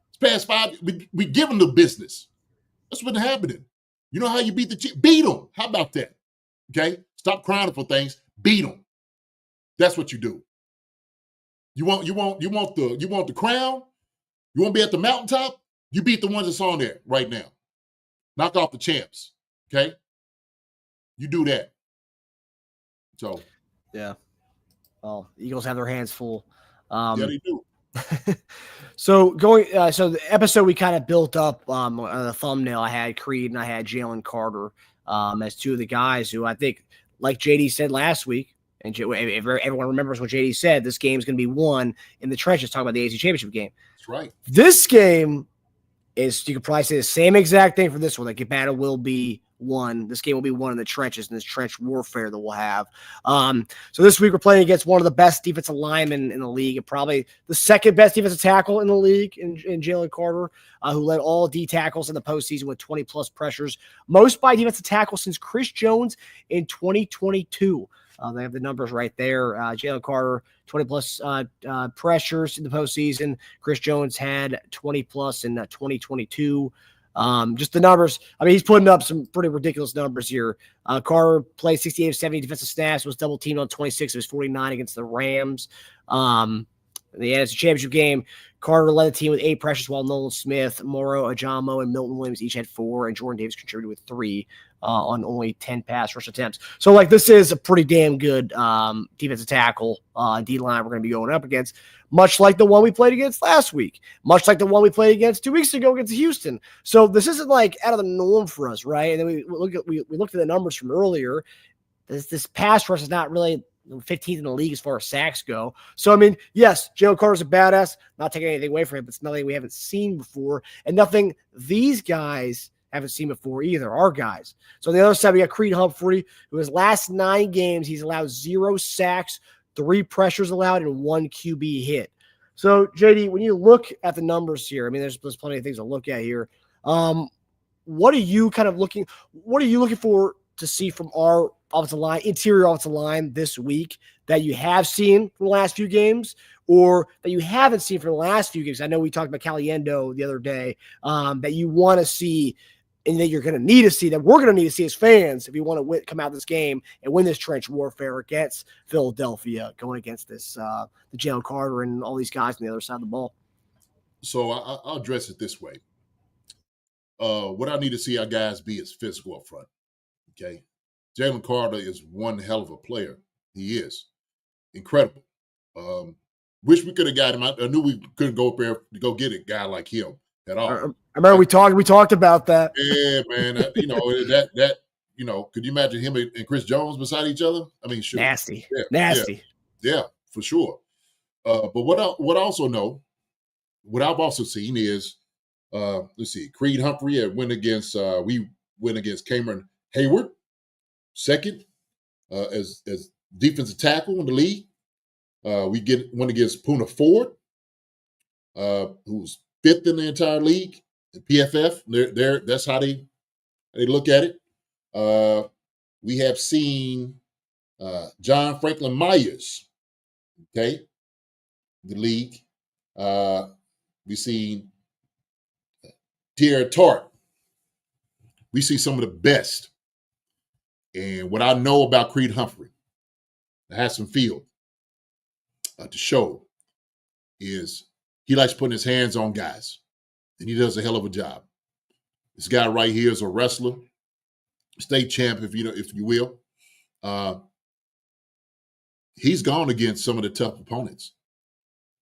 It's past 5. We give them the business. That's what's happening. You know how you beat the Chiefs? Beat them. How about that? Okay? Stop crying for things. Beat them. That's what you do. You want the crown? You want to be at the mountaintop? You beat the ones that's on there right now. Knock off the champs. Okay? You do that. So. Yeah. Well, Eagles have their hands full. Yeah, they do. So the episode we kind of built up on the thumbnail. I had Creed and I had Jalen Carter as 2 of the guys who I think, like JD said last week, and if everyone remembers what JD said, this game's going to be won in the trenches. Talking about the AFC Championship game. That's right. This game is, you could probably say the same exact thing for this one. Like, battle will be won. This game will be won in the trenches, in this trench warfare that we'll have. So this week we're playing against one of the best defensive linemen in the league, and probably the second best defensive tackle in the league in Jalen Carter, who led all D tackles in the postseason with 20-plus pressures, most by defensive tackle since Chris Jones in 2022. They have the numbers right there. Jalen Carter, 20-plus pressures in the postseason. Chris Jones had 20-plus in 2022. Just the numbers. I mean, he's putting up some pretty ridiculous numbers here. Carter played 68 of 70 defensive snaps, was double teamed on 26 of his 49 against the Rams. The NFC Championship game, Carter led the team with 8 pressures, while Nolan Smith, Moro, Ajamo, and Milton Williams each had 4, and Jordan Davis contributed with 3 on only 10 pass rush attempts. So, like, this is a pretty damn good defensive tackle D-line we're going to be going up against, much like the one we played against last week, much like the one we played against 2 weeks ago against Houston. So this isn't, like, out of the norm for us, right? And then we looked at the numbers from earlier. This pass rush is not really 15th in the league as far as sacks go. So, I mean, yes, Jalen Carter's a badass. Not taking anything away from him, but it's nothing we haven't seen before, and nothing these guys haven't seen before either, our guys. So on the other side, we got Creed Humphrey, who his last 9 games, he's allowed 0 sacks, 3 pressures allowed, and 1 QB hit. So, JD, when you look at the numbers here, I mean, there's plenty of things to look at here. What are you looking for to see from our offensive line, interior offensive line this week that you have seen from the last few games, or that you haven't seen from the last few games? I know we talked about Caliendo the other day, that you want to see and that you're going to need to see, that we're going to need to see as fans if you want to come out of this game and win this trench warfare against Philadelphia, going against this the Jalen Carter and all these guys on the other side of the ball. So I'll address it this way. What I need to see our guys be is physical up front. Okay. Jalen Carter is one hell of a player. He is incredible. Wish we could have got him. I knew we couldn't go up there to go get a guy like him at all. I remember we talked about that. Yeah, man. That could you imagine him and Chris Jones beside each other? I mean, sure. Nasty. Yeah, Nasty. Yeah, for sure. But what I've also seen is, let's see, Creed Humphrey went against Cameron Hayward, second as defensive tackle in the league. We went against Puna Ford, who's fifth in the entire league. The PFF, that's how they look at it. We have seen John Franklin Myers, okay, the league. We've seen Tierra Tart. We see some of the best. And what I know about Creed Humphrey, I had some field to show, is he likes putting his hands on guys, and he does a hell of a job. This guy right here is a wrestler, state champ, if you will. He's gone against some of the tough opponents,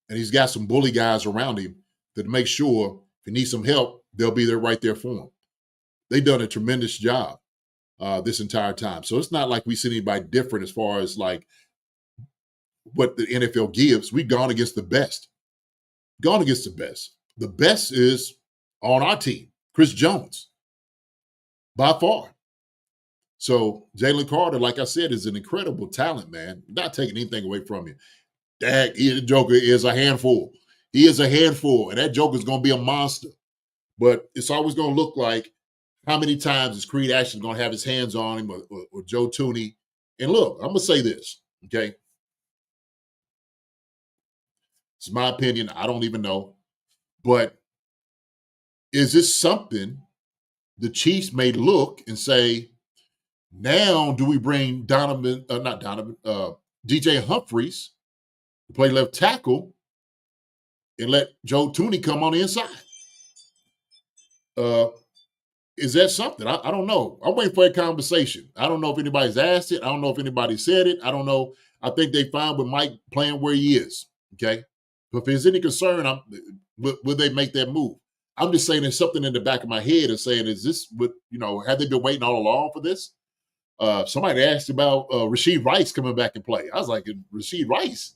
and he's got some bully guys around him that make sure if he needs some help, they'll be there right there for him. They've done a tremendous job this entire time. So it's not like we see anybody different as far as like what the NFL gives. We've gone against the best. Gone against the best. The best is on our team, Chris Jones, by far. So Jalen Carter, like I said, is an incredible talent, man. Not taking anything away from you. The Joker is a handful. He is a handful, and that Joker is going to be a monster. But it's always going to look like how many times is Creed actually going to have his hands on him or Joe Tooney. And look, I'm going to say this, okay? It's my opinion. I don't even know. But is this something the Chiefs may look and say, now do we bring DJ Humphreys to play left tackle and let Joe Tooney come on the inside? Is that something? I don't know. I'm waiting for a conversation. I don't know if anybody's asked it. I don't know if anybody said it. I don't know. I think they fine with Mike playing where he is, okay? But if there's any concern, will they make that move? I'm just saying there's something in the back of my head and saying, is this what, have they been waiting all along for this? Somebody asked about Rashid Rice coming back and play. I was like, Rashid Rice?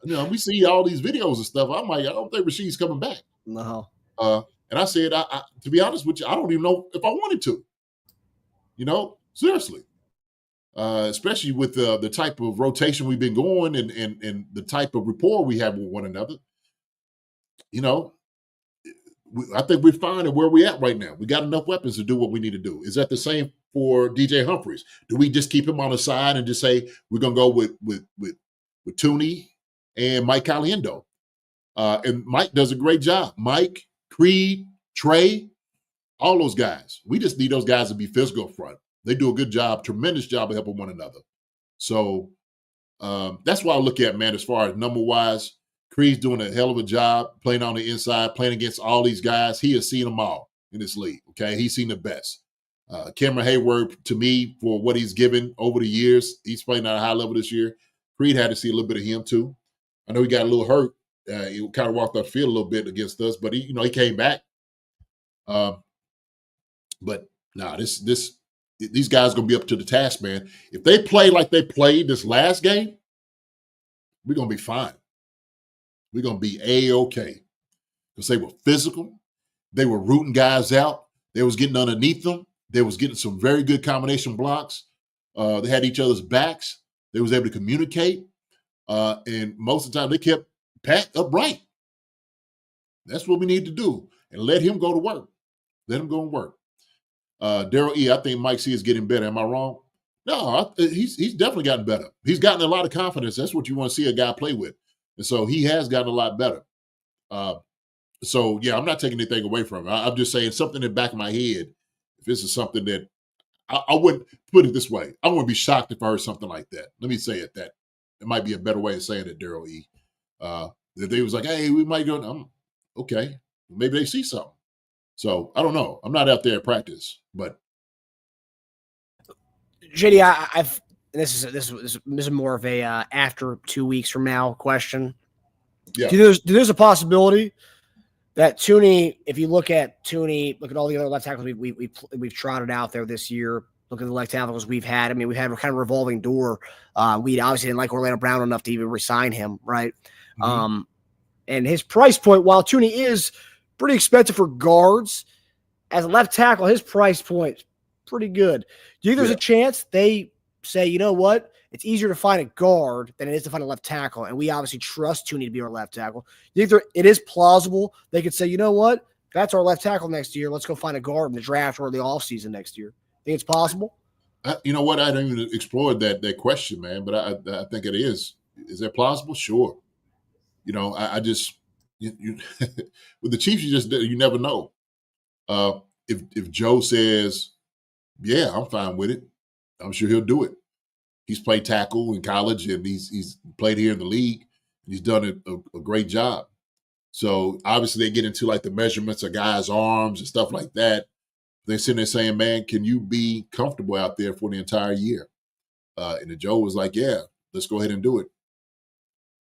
We see all these videos and stuff. I'm like, I don't think Rashid's coming back. No. And I said, to be honest with you, I don't even know if I wanted to. Seriously. Especially with the type of rotation we've been going and the type of rapport we have with one another. I think we're fine at where we're at right now. We got enough weapons to do what we need to do. Is that the same for DJ Humphreys? Do we just keep him on the side and just say we're going to go with Tooney and Mike Caliendo? And Mike does a great job. Mike, Creed, Trey, all those guys. We just need those guys to be physical up front. They do a good job, tremendous job of helping one another. So that's why I look at, man, as far as number-wise, Creed's doing a hell of a job playing on the inside, playing against all these guys. He has seen them all in this league, okay? He's seen the best. Cameron Hayward, to me, for what he's given over the years, he's playing at a high level this year. Creed had to see a little bit of him, too. I know he got a little hurt. He kind of walked off the field a little bit against us, but he came back. But these guys are going to be up to the task, man. If they play like they played this last game, we're going to be fine. We're going to be A-okay. Because they were physical. They were rooting guys out. They was getting underneath them. They was getting some very good combination blocks. They had each other's backs. They was able to communicate. And most of the time, they kept Pat upright. That's what we need to do. And let him go to work. Let him go and work. Daryl E., I think Mike C. is getting better. Am I wrong? No, he's definitely gotten better. He's gotten a lot of confidence. That's what you want to see a guy play with. And so he has gotten a lot better. So, yeah, I'm not taking anything away from him. I'm just saying something in the back of my head, if this is something that I wouldn't put it this way. I wouldn't be shocked if I heard something like that. Let me say it that. It might be a better way of saying it, Daryl E. If they was like, hey, we might go, okay, maybe they see something. So I don't know. I'm not out there at practice, but JD, I've this is more of a after 2 weeks from now question. Yeah. There's a possibility that Tooney, if you look at Tooney, look at all the other left tackles we've trotted out there this year. Look at the left tackles we've had. I mean, we've had a kind of revolving door. We obviously didn't like Orlando Brown enough to even resign him, right? Mm-hmm. And his price point, while Tooney is pretty expensive for guards, as a left tackle, his price point is pretty good. Do you think there's a chance they say, you know what, it's easier to find a guard than it is to find a left tackle, and we obviously trust Tooney to be our left tackle? Do you think it is plausible they could say, you know what, that's our left tackle next year, let's go find a guard in the draft or the offseason next year? Think it's possible? You know what? I haven't even explored that question, man. But I think it is. Is that plausible? Sure. You know, I just with the Chiefs, you never know. If Joe says, "Yeah, I'm fine with it," I'm sure he'll do it. He's played tackle in college, and he's played here in the league. And he's done a great job. So obviously, they get into like the measurements of guys' arms and stuff like that. They're sitting there saying, man, can you be comfortable out there for the entire year? And Joe was like, yeah, let's go ahead and do it.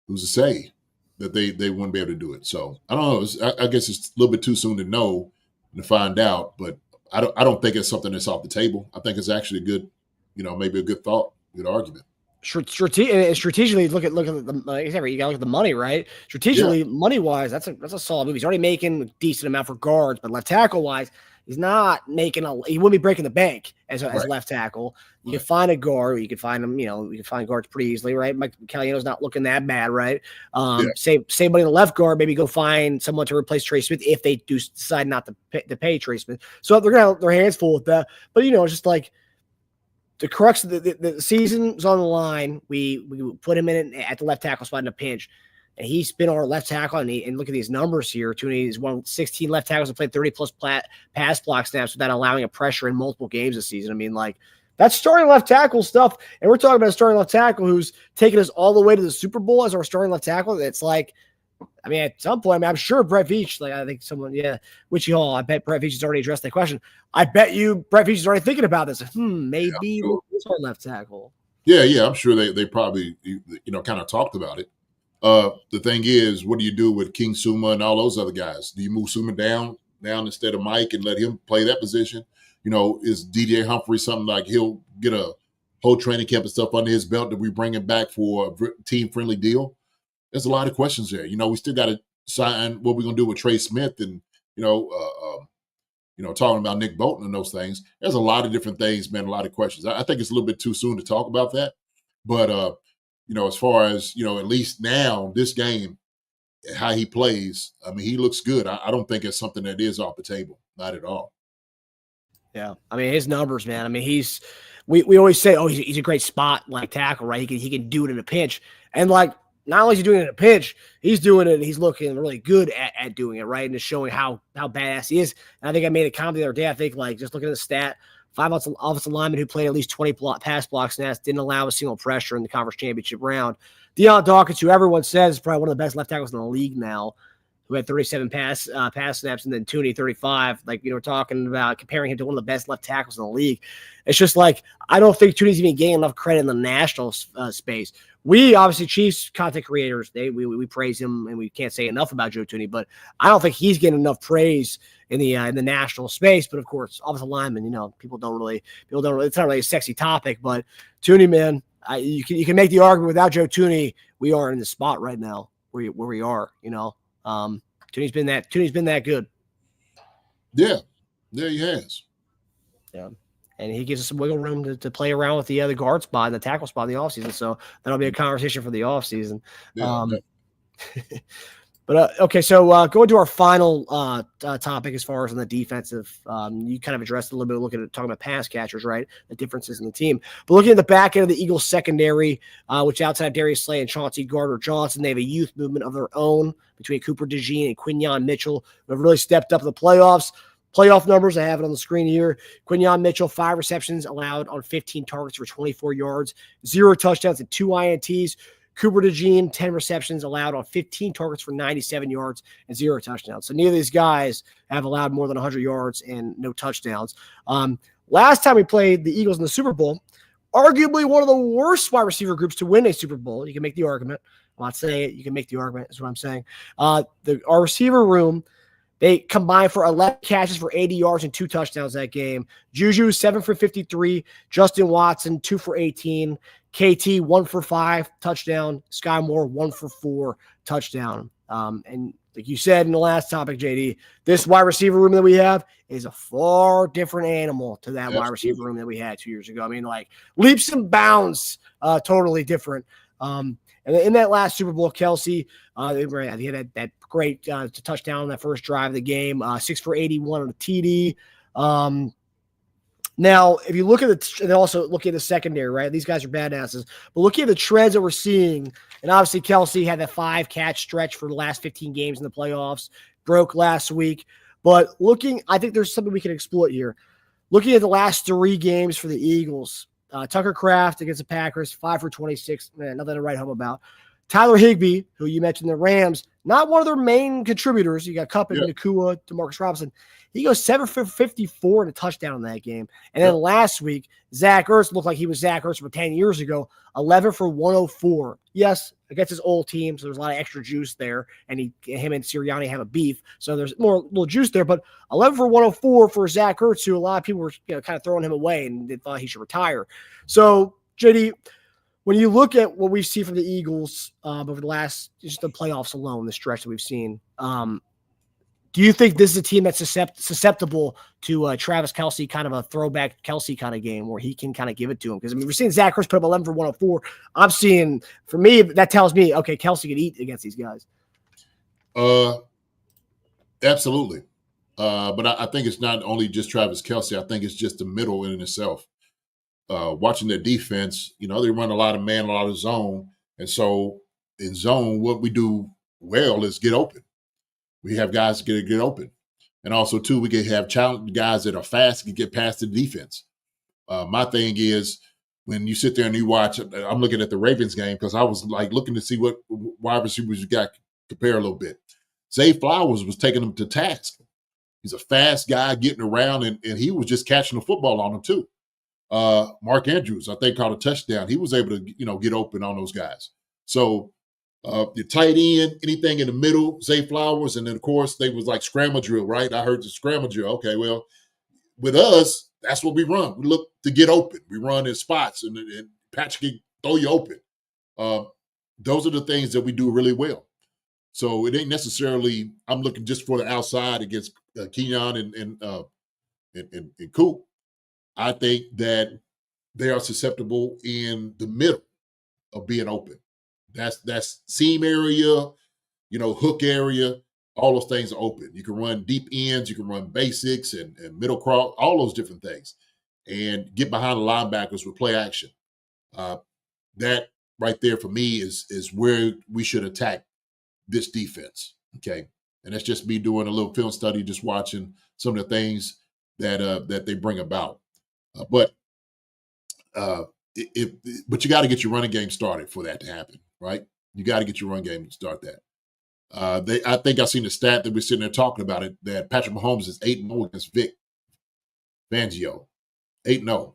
Who's to say that they wouldn't be able to do it? So I don't know. I guess it's a little bit too soon to know and to find out, but I don't think it's something that's off the table. I think it's actually a good, maybe a good thought, good argument. Strategically, look at the like you gotta look at the money, right? Strategically, money wise, that's a solid move. He's already making a decent amount for guards, but left tackle wise, he's not making he wouldn't be breaking the bank as a left tackle. You can find a guard, you can find him, you can find guards pretty easily, right? Mike Caliano's not looking that bad, right? Same money in the left guard, maybe go find someone to replace Trey Smith if they do decide not to pay Trey Smith. So they're gonna have their hands full with that. But it's just like the crux of the season's on the line. We put him in at the left tackle spot in a pinch. And he's been our left tackle, and look at these numbers here. Tooney is one of 16 left tackles that played 30-plus pass block snaps without allowing a pressure in multiple games this season. I mean, like, that's starting left tackle stuff. And we're talking about a starting left tackle who's taken us all the way to the Super Bowl as our starting left tackle. It's like, I mean, at some point, I'm sure Brett Veach, I think someone, Witchy Hall, I bet Brett Veach has already addressed that question. I bet you Brett Veach is already thinking about this. Maybe it's our left tackle. Yeah, I'm sure they probably, kind of talked about it. The thing is, what do you do with King Suma and all those other guys? Do you move Suma down instead of Mike and let him play that position? Is DJ Humphrey something like he'll get a whole training camp and stuff under his belt that we bring him back for a team-friendly deal? There's a lot of questions there. We still got to sign what we're going to do with Trey Smith and, talking about Nick Bolton and those things. There's a lot of different things, man, a lot of questions. I think it's a little bit too soon to talk about that. But, as far as, at least now, this game, how he plays, I mean, he looks good. I don't think it's something that is off the table. Not at all. Yeah. I mean, his numbers, man. I mean, we always say, he's a great spot like tackle, right? He can do it in a pinch. And like, not only is he doing it in a pinch, he's doing it and he's looking really good at doing it, right? And just showing how badass he is. And I think I made a comment the other day. I think, like, just looking at the stat, 5 offensive linemen who played at least 20 pass block snaps didn't allow a single pressure in the conference championship round. Deion Dawkins, who everyone says is probably one of the best left tackles in the league now, who had 37 pass snaps, and then Tooney 35. Like, we're talking about comparing him to one of the best left tackles in the league. It's just like, I don't think Tooney's even getting enough credit in the national space. We obviously, Chiefs content creators, we praise him, and we can't say enough about Joe Tooney, but I don't think he's getting enough praise in the national space. But of course, offensive lineman, people don't really. It's not really a sexy topic, but Tooney, man, you can make the argument without Joe Tooney, we are in the spot right now where we are. Tooney's been that good. Yeah, he has. Yeah. And he gives us some wiggle room to play around with the other guard spot and the tackle spot in the offseason. So that'll be a conversation for the offseason. Yeah, But okay, so going to our final topic as far as on the defensive, you kind of addressed it a little bit, talking about pass catchers, right? The differences in the team. But looking at the back end of the Eagles secondary, which outside of Darius Slay and Chauncey Gardner-Johnson, they have a youth movement of their own between Cooper DeJean and Quinyon Mitchell, who have really stepped up in the playoffs. Playoff numbers, I have it on the screen here. Quinyon Mitchell, 5 receptions allowed on 15 targets for 24 yards, 0 touchdowns and 2 INTs. Cooper DeJean, 10 receptions allowed on 15 targets for 97 yards and 0 touchdowns. So neither of these guys have allowed more than 100 yards and no touchdowns. Last time we played the Eagles in the Super Bowl, arguably one of the worst wide receiver groups to win a Super Bowl. You can make the argument. I'm not saying it. You can make the argument is what I'm saying. Our receiver room, they combined for 11 catches for 80 yards and 2 touchdowns that game. Juju, 7 for 53. Justin Watson, 2 for 18. KT, 1 for 5, touchdown. Sky Moore, 1 for 4, touchdown. And like you said in the last topic, JD, this wide receiver room that we have is a far different animal to that wide receiver room that we had 2 years ago. I mean, like leaps and bounds, totally different. And in that last Super Bowl, Kelsey, he had that great touchdown on that first drive of the game, 6 for 81 on the TD. Now, if you look at and also look at the secondary, right? These guys are badasses. But looking at the trends that we're seeing, and obviously Kelsey had that 5-catch stretch for the last 15 games in the playoffs, broke last week. But I think there's something we can exploit here. Looking at the last 3 games for the Eagles, Tucker Kraft against the Packers, 5 for 26, nothing to write home about. Tyler Higbee, who you mentioned, the Rams, not one of their main contributors. You got Kupp and Nakua, DeMarcus Robinson. He goes 7 for 54 and a touchdown in that game. And then last week, Zach Ertz looked like he was Zach Ertz from 10 years ago, 11 for 104. Yes, against his old team, so there's a lot of extra juice there. And him and Sirianni have a beef, so there's more little juice there. But 11 for 104 for Zach Ertz, who a lot of people were kind of throwing him away and they thought he should retire. So, JD, when you look at what we've seen from the Eagles over the last, just the playoffs alone, the stretch that we've seen, do you think this is a team that's susceptible to Travis Kelce, kind of a throwback Kelce kind of game where he can kind of give it to him? Because, I mean, we're seeing Zach Ertz put up 11 for 104. I'm seeing, for me, that tells me, okay, Kelce can eat against these guys. Absolutely. But I think it's not only just Travis Kelce. I think it's just the middle in itself. Watching their defense, they run a lot of man, a lot of zone. And so in zone, what we do well is get open. We have guys get open. And also, too, we can have challenge guys that are fast and get past the defense. My thing is, when you sit there and you watch, I'm looking at the Ravens game because I was like looking to see what wide receivers you got, compare a little bit. Zay Flowers was taking them to task. He's a fast guy getting around, and he was just catching the football on them, too. Mark Andrews, I think, caught a touchdown. He was able to, get open on those guys. So your tight end, anything in the middle, Zay Flowers, and then, of course, they was like scramble drill, right? I heard the scramble drill. Okay, well, with us, that's what we run. We look to get open. We run in spots, and Patrick can throw you open. Those are the things that we do really well. So it ain't necessarily I'm looking just for the outside against Kenyon and Coop. I think that they are susceptible in the middle of being open. That's seam area, hook area. All those things are open. You can run deep ends, you can run basics and middle cross, all those different things, and get behind the linebackers with play action. That right there for me is where we should attack this defense. Okay, and that's just me doing a little film study, just watching some of the things that they bring about. But you got to get your running game started for that to happen, right? You got to get your run game to start that. I think I seen the stat that we're sitting there talking about it, that Patrick Mahomes is 8-0 against Vic Fangio, 8-0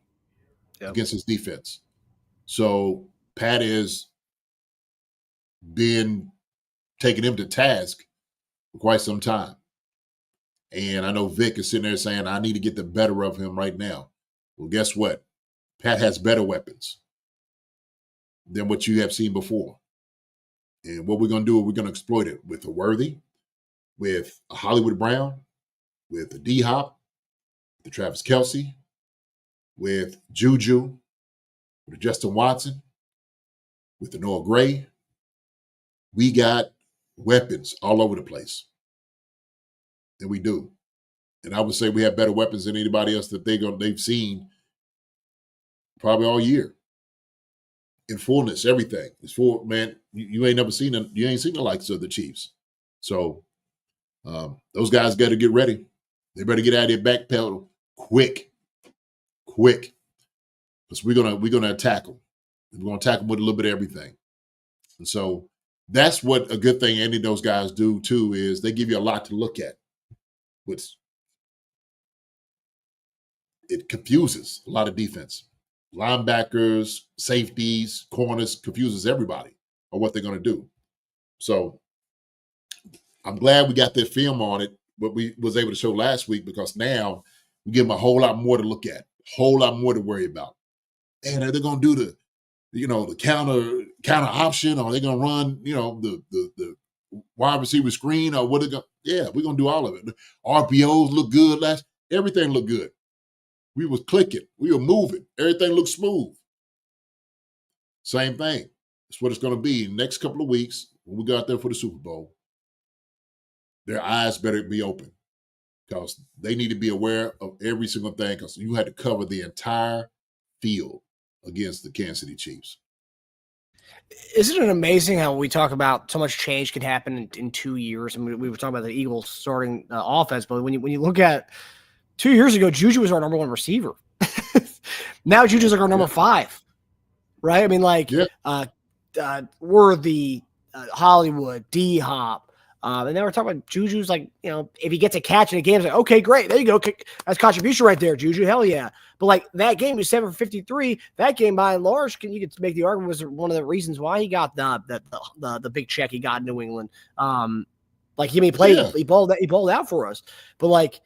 against his defense. So Pat has been taking him to task for quite some time. And I know Vic is sitting there saying, I need to get the better of him right now. Well, guess what? Pat has better weapons than what you have seen before. And what we're going to do is we're going to exploit it with a Worthy, with a Hollywood Brown, with a D-Hop, with a Travis Kelce, with Juju, with a Justin Watson, with the Noah Gray. We got weapons all over the place. And we do. And I would say we have better weapons than anybody else that they've seen probably all year. In fullness, everything. It's full, man. You ain't never seen them. You ain't seen the likes of the Chiefs. So those guys got to get ready. They better get out of their back pedal quick. Because we're gonna attack them. We're gonna attack them with a little bit of everything. And so that's what a good thing any of those guys do too, is they give you a lot to look at. Which it confuses a lot of defense. linebackers, safeties, corners, confuses everybody on what they're going to do. So I'm glad we got that film on it, what we was able to show last week, because now we give them a whole lot more to look at, a whole lot more to worry about. And are they going to do the counter option, or are they going to run, the wide receiver screen, or what? We're going to do all of it. The RPOs look good everything looked good. We was clicking, we were moving, everything looked smooth. Same thing. That's what it's going to be next couple of weeks when we go out there for the Super Bowl. Their eyes better be open, because they need to be aware of every single thing, because you had to cover the entire field against the Kansas City Chiefs. Isn't it amazing how we talk about so much change can happen in 2 years? I mean, we were talking about the Eagles starting offense, but when you look at 2 years ago, Juju was our number one receiver. Now Juju's like our number 5, right? I mean, Worthy, Hollywood, D-Hop. And then we're talking about Juju's like, if he gets a catch in a game, it's like, okay, great. There you go. That's contribution right there, Juju. Hell yeah. But like that game was 7 for 53. That game, by and large, you could make the argument, was one of the reasons why he got the big check he got in New England. He played, he balled out for us. But like,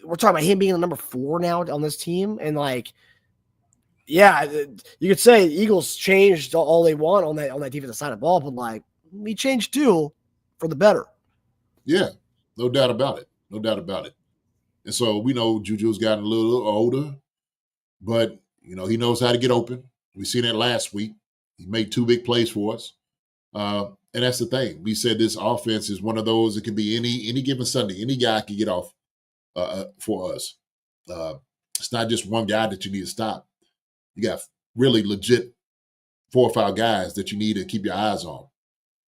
we're talking about him being the number 4 now on this team. And like, yeah, you could say Eagles changed all they want on that defensive side of the ball, but like, we changed too for the better. Yeah, no doubt about it. No doubt about it. And so we know Juju's gotten a little older, but he knows how to get open. We seen that last week. He made 2 big plays for us. And that's the thing. We said this offense is one of those, it can be any given Sunday. Any guy can get off for us. It's not just one guy that you need to stop. You got really legit 4 or 5 guys that you need to keep your eyes on,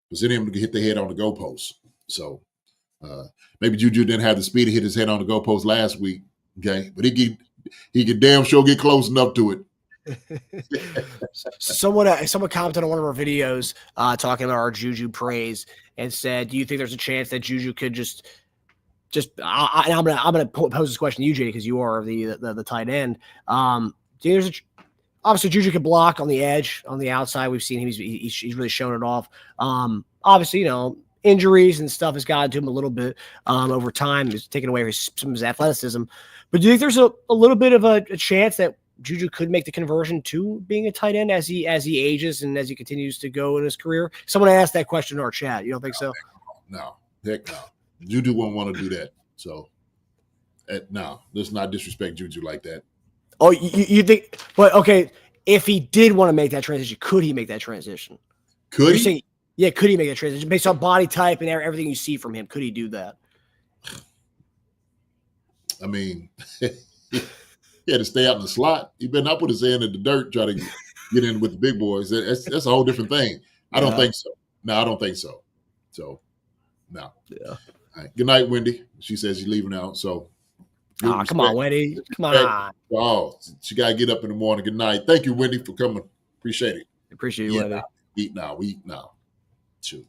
because any of them can hit their head on the goalpost. So maybe Juju didn't have the speed to hit his head on the goalpost last week, okay? But he could damn sure get close enough to it. Someone commented on one of our videos talking about our Juju praise and said, "Do you think there's a chance that Juju could just?" I'm gonna pose this question to you, JD, because you are the tight end. Obviously Juju can block on the edge, on the outside. We've seen him; he's really shown it off. Obviously, injuries and stuff has gotten to him a little bit over time. He's taken away some of his athleticism. But do you think there's a little bit of a chance that Juju could make the conversion to being a tight end as he ages and as he continues to go in his career? Someone asked that question in our chat. You don't think so? No, heck no. Juju won't want to do that. So, no, let's not disrespect Juju like that. Oh, you think? But okay, if he did want to make that transition, could he make that transition? Could he? Yeah, could he make that transition based on body type and everything you see from him? Could he do that? I mean, he had to stay out in the slot. He better not put his hand in the dirt trying to get in with the big boys. That's a whole different thing. I don't think so. No, I don't think so. So, no. Yeah. All right. Good night, Wendy. She says she's leaving out. So, come on, Wendy. Come on. Oh, she got to get up in the morning. Good night. Thank you, Wendy, for coming. Appreciate it. Appreciate you, Wendy. Eat now. Shoot.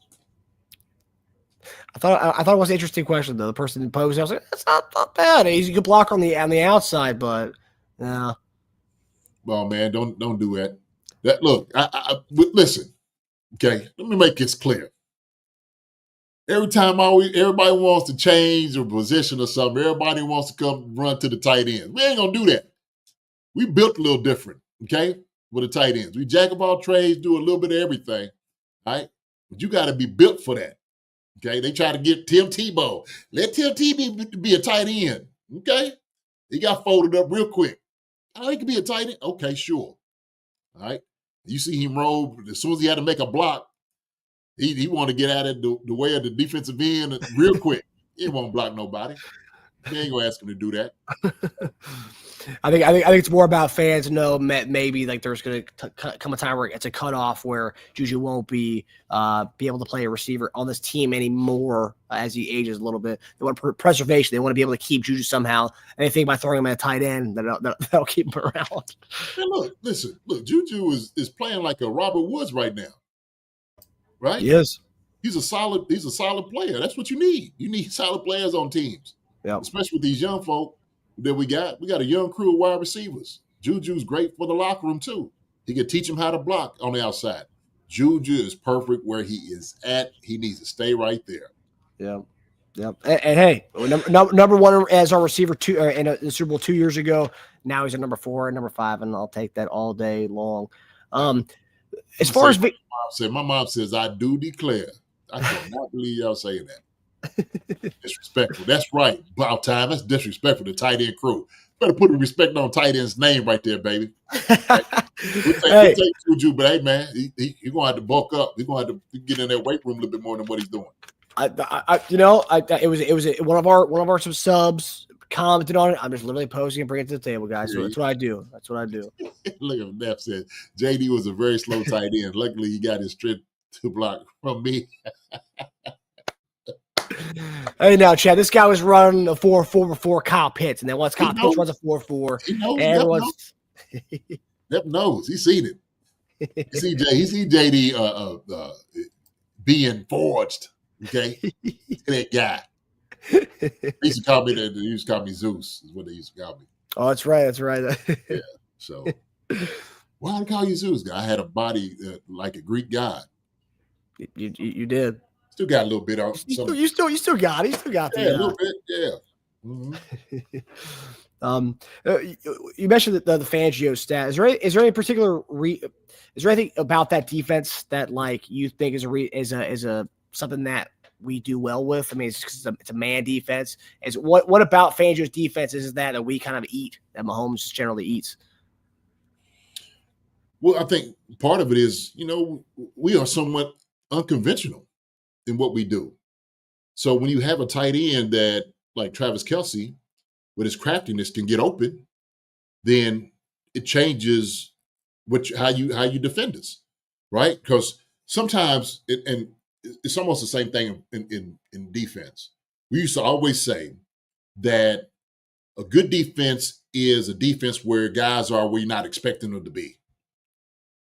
I thought it was an interesting question though. The person who posed, I was like, that's not bad. He's a good blocker on the outside, but yeah. Well, man, don't do that. Look, listen. Okay, let me make this clear. Every time everybody wants to change a position or something, everybody wants to come run to the tight ends. We ain't gonna do that. We built a little different, okay, with the tight ends. We jack of all trades, do a little bit of everything, all right? But you got to be built for that. Okay, they try to get Tim Tebow. Let Tim Tebow be a tight end. Okay, he got folded up real quick. Oh, he could be a tight end. Okay, sure. All right. You see him roll as soon as he had to make a block. He wanted to get out of the way of the defensive end real quick. He won't block nobody. He ain't gonna ask him to do that. I think it's more about fans know maybe like there's going to come a time where it's a cutoff where Juju won't be able to play a receiver on this team anymore as he ages a little bit. They want preservation. They want to be able to keep Juju somehow. And they think by throwing him at a tight end that'll keep him around. Hey, look, Juju is playing like a Robert Woods right now, right? Yes, he's a solid player. That's what you need. You need solid players on teams, especially with these young folk that we got a young crew of wide receivers. Juju's great for the locker room too. He can teach him how to block on the outside. Juju is perfect where he is at. He needs to stay right there. Yeah. Yep. And hey, number one as our receiver in the Super Bowl 2 years ago. Now he's at number 4 and number 5, and I'll take that all day long. As far as my mom says, I do declare. I cannot believe y'all saying that. Disrespectful. That's right. About time. That's disrespectful to tight end crew. Better put a respect on tight end's name right there, baby. We'll take Juju, but hey, man, he's gonna have to bulk up. He's gonna have to get in that weight room a little bit more than what he's doing. It was one of our some subs commented on it. I'm just literally posting and bringing it to the table, guys. So that's what I do. Look at what Neff said. JD was a very slow tight end. Luckily, he got his strip to block from me. Hey, now, Chad, this guy was running a 4.4 before Kyle Pitts, and then once Kyle Pitts runs a 4.4, he knows. Neff knows. He's seen it. He see JD being forged. Okay, that guy. He used to call me Zeus. Is what they used to call me. Oh, that's right. Yeah. So, why did I call you Zeus? I had a body like a Greek god. You did. Still got a little bit on. You still got it. You still got a little bit. Yeah. Mm-hmm. You mentioned the Fangio stat. Is there any particular is there anything about that defense that like you think is a something that we do well with? I mean, it's a man defense. What about Fangio's defense is that we kind of eat, that Mahomes just generally eats? Well, I think part of it is, we are somewhat unconventional in what we do. So when you have a tight end that, like Travis Kelce, with his craftiness can get open, then it changes how you defend us, right? Because sometimes it's almost the same thing in defense. We used to always say that a good defense is a defense where guys are where you're not expecting them to be.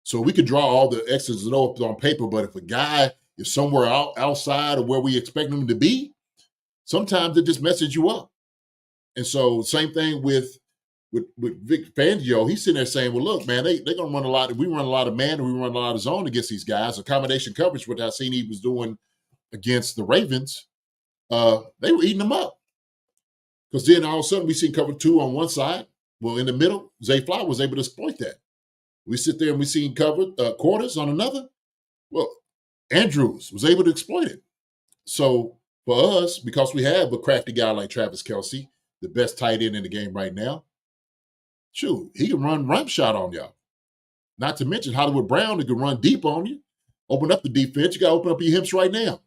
So we could draw all the X's and O's on paper, but if a guy is somewhere outside of where we expect him to be, sometimes it just messes you up. And so same thing with Vic Fangio. He's sitting there saying, well, look, man, they're going to run a lot. We run a lot of man and we run a lot of zone against these guys. Accommodation coverage, what I seen he was doing against the Ravens, they were eating them up. Because then all of a sudden we see cover 2 on one side. Well, in the middle, Zay Fly was able to exploit that. We sit there and we see covered quarters on another. Well, Andrews was able to exploit it. So for us, because we have a crafty guy like Travis Kelce, the best tight end in the game right now, shoot, he can run shot on y'all. Not to mention Hollywood Brown, who can run deep on you. Open up the defense. You got to open up your hips right now.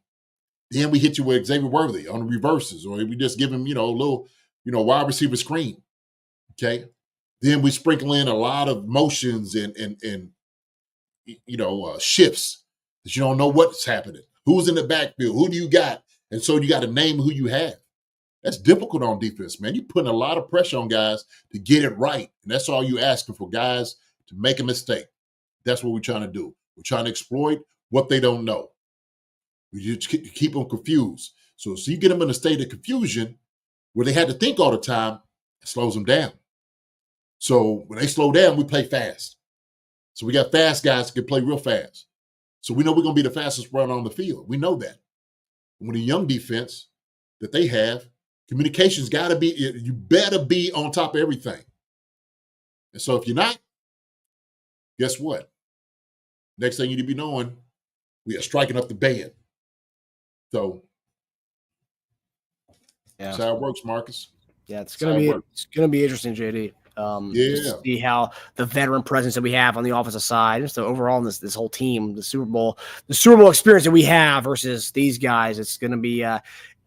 Then we hit you with Xavier Worthy on the reverses, or we just give him, a little, wide receiver screen. Okay. Then we sprinkle in a lot of motions and shifts that you don't know what's happening. Who's in the backfield? Who do you got? And so you got to name who you have. That's difficult on defense, man. You're putting a lot of pressure on guys to get it right. And that's all you're asking for, guys to make a mistake. That's what we're trying to do. We're trying to exploit what they don't know. We just keep them confused. So you get them in a state of confusion where they had to think all the time, it slows them down. So when they slow down, we play fast. So we got fast guys that can play real fast. So we know we're going to be the fastest runner on the field. We know that. When a young defense that they have, communication's got to be, you better be on top of everything. And so if you're not, guess what? Next thing you need to be knowing, we are striking up the band. So that's how it works, Marcus. Yeah, it's gonna be interesting, JD. To see how the veteran presence that we have on the offensive side, just overall in this whole team, the Super Bowl experience that we have versus these guys, it's gonna be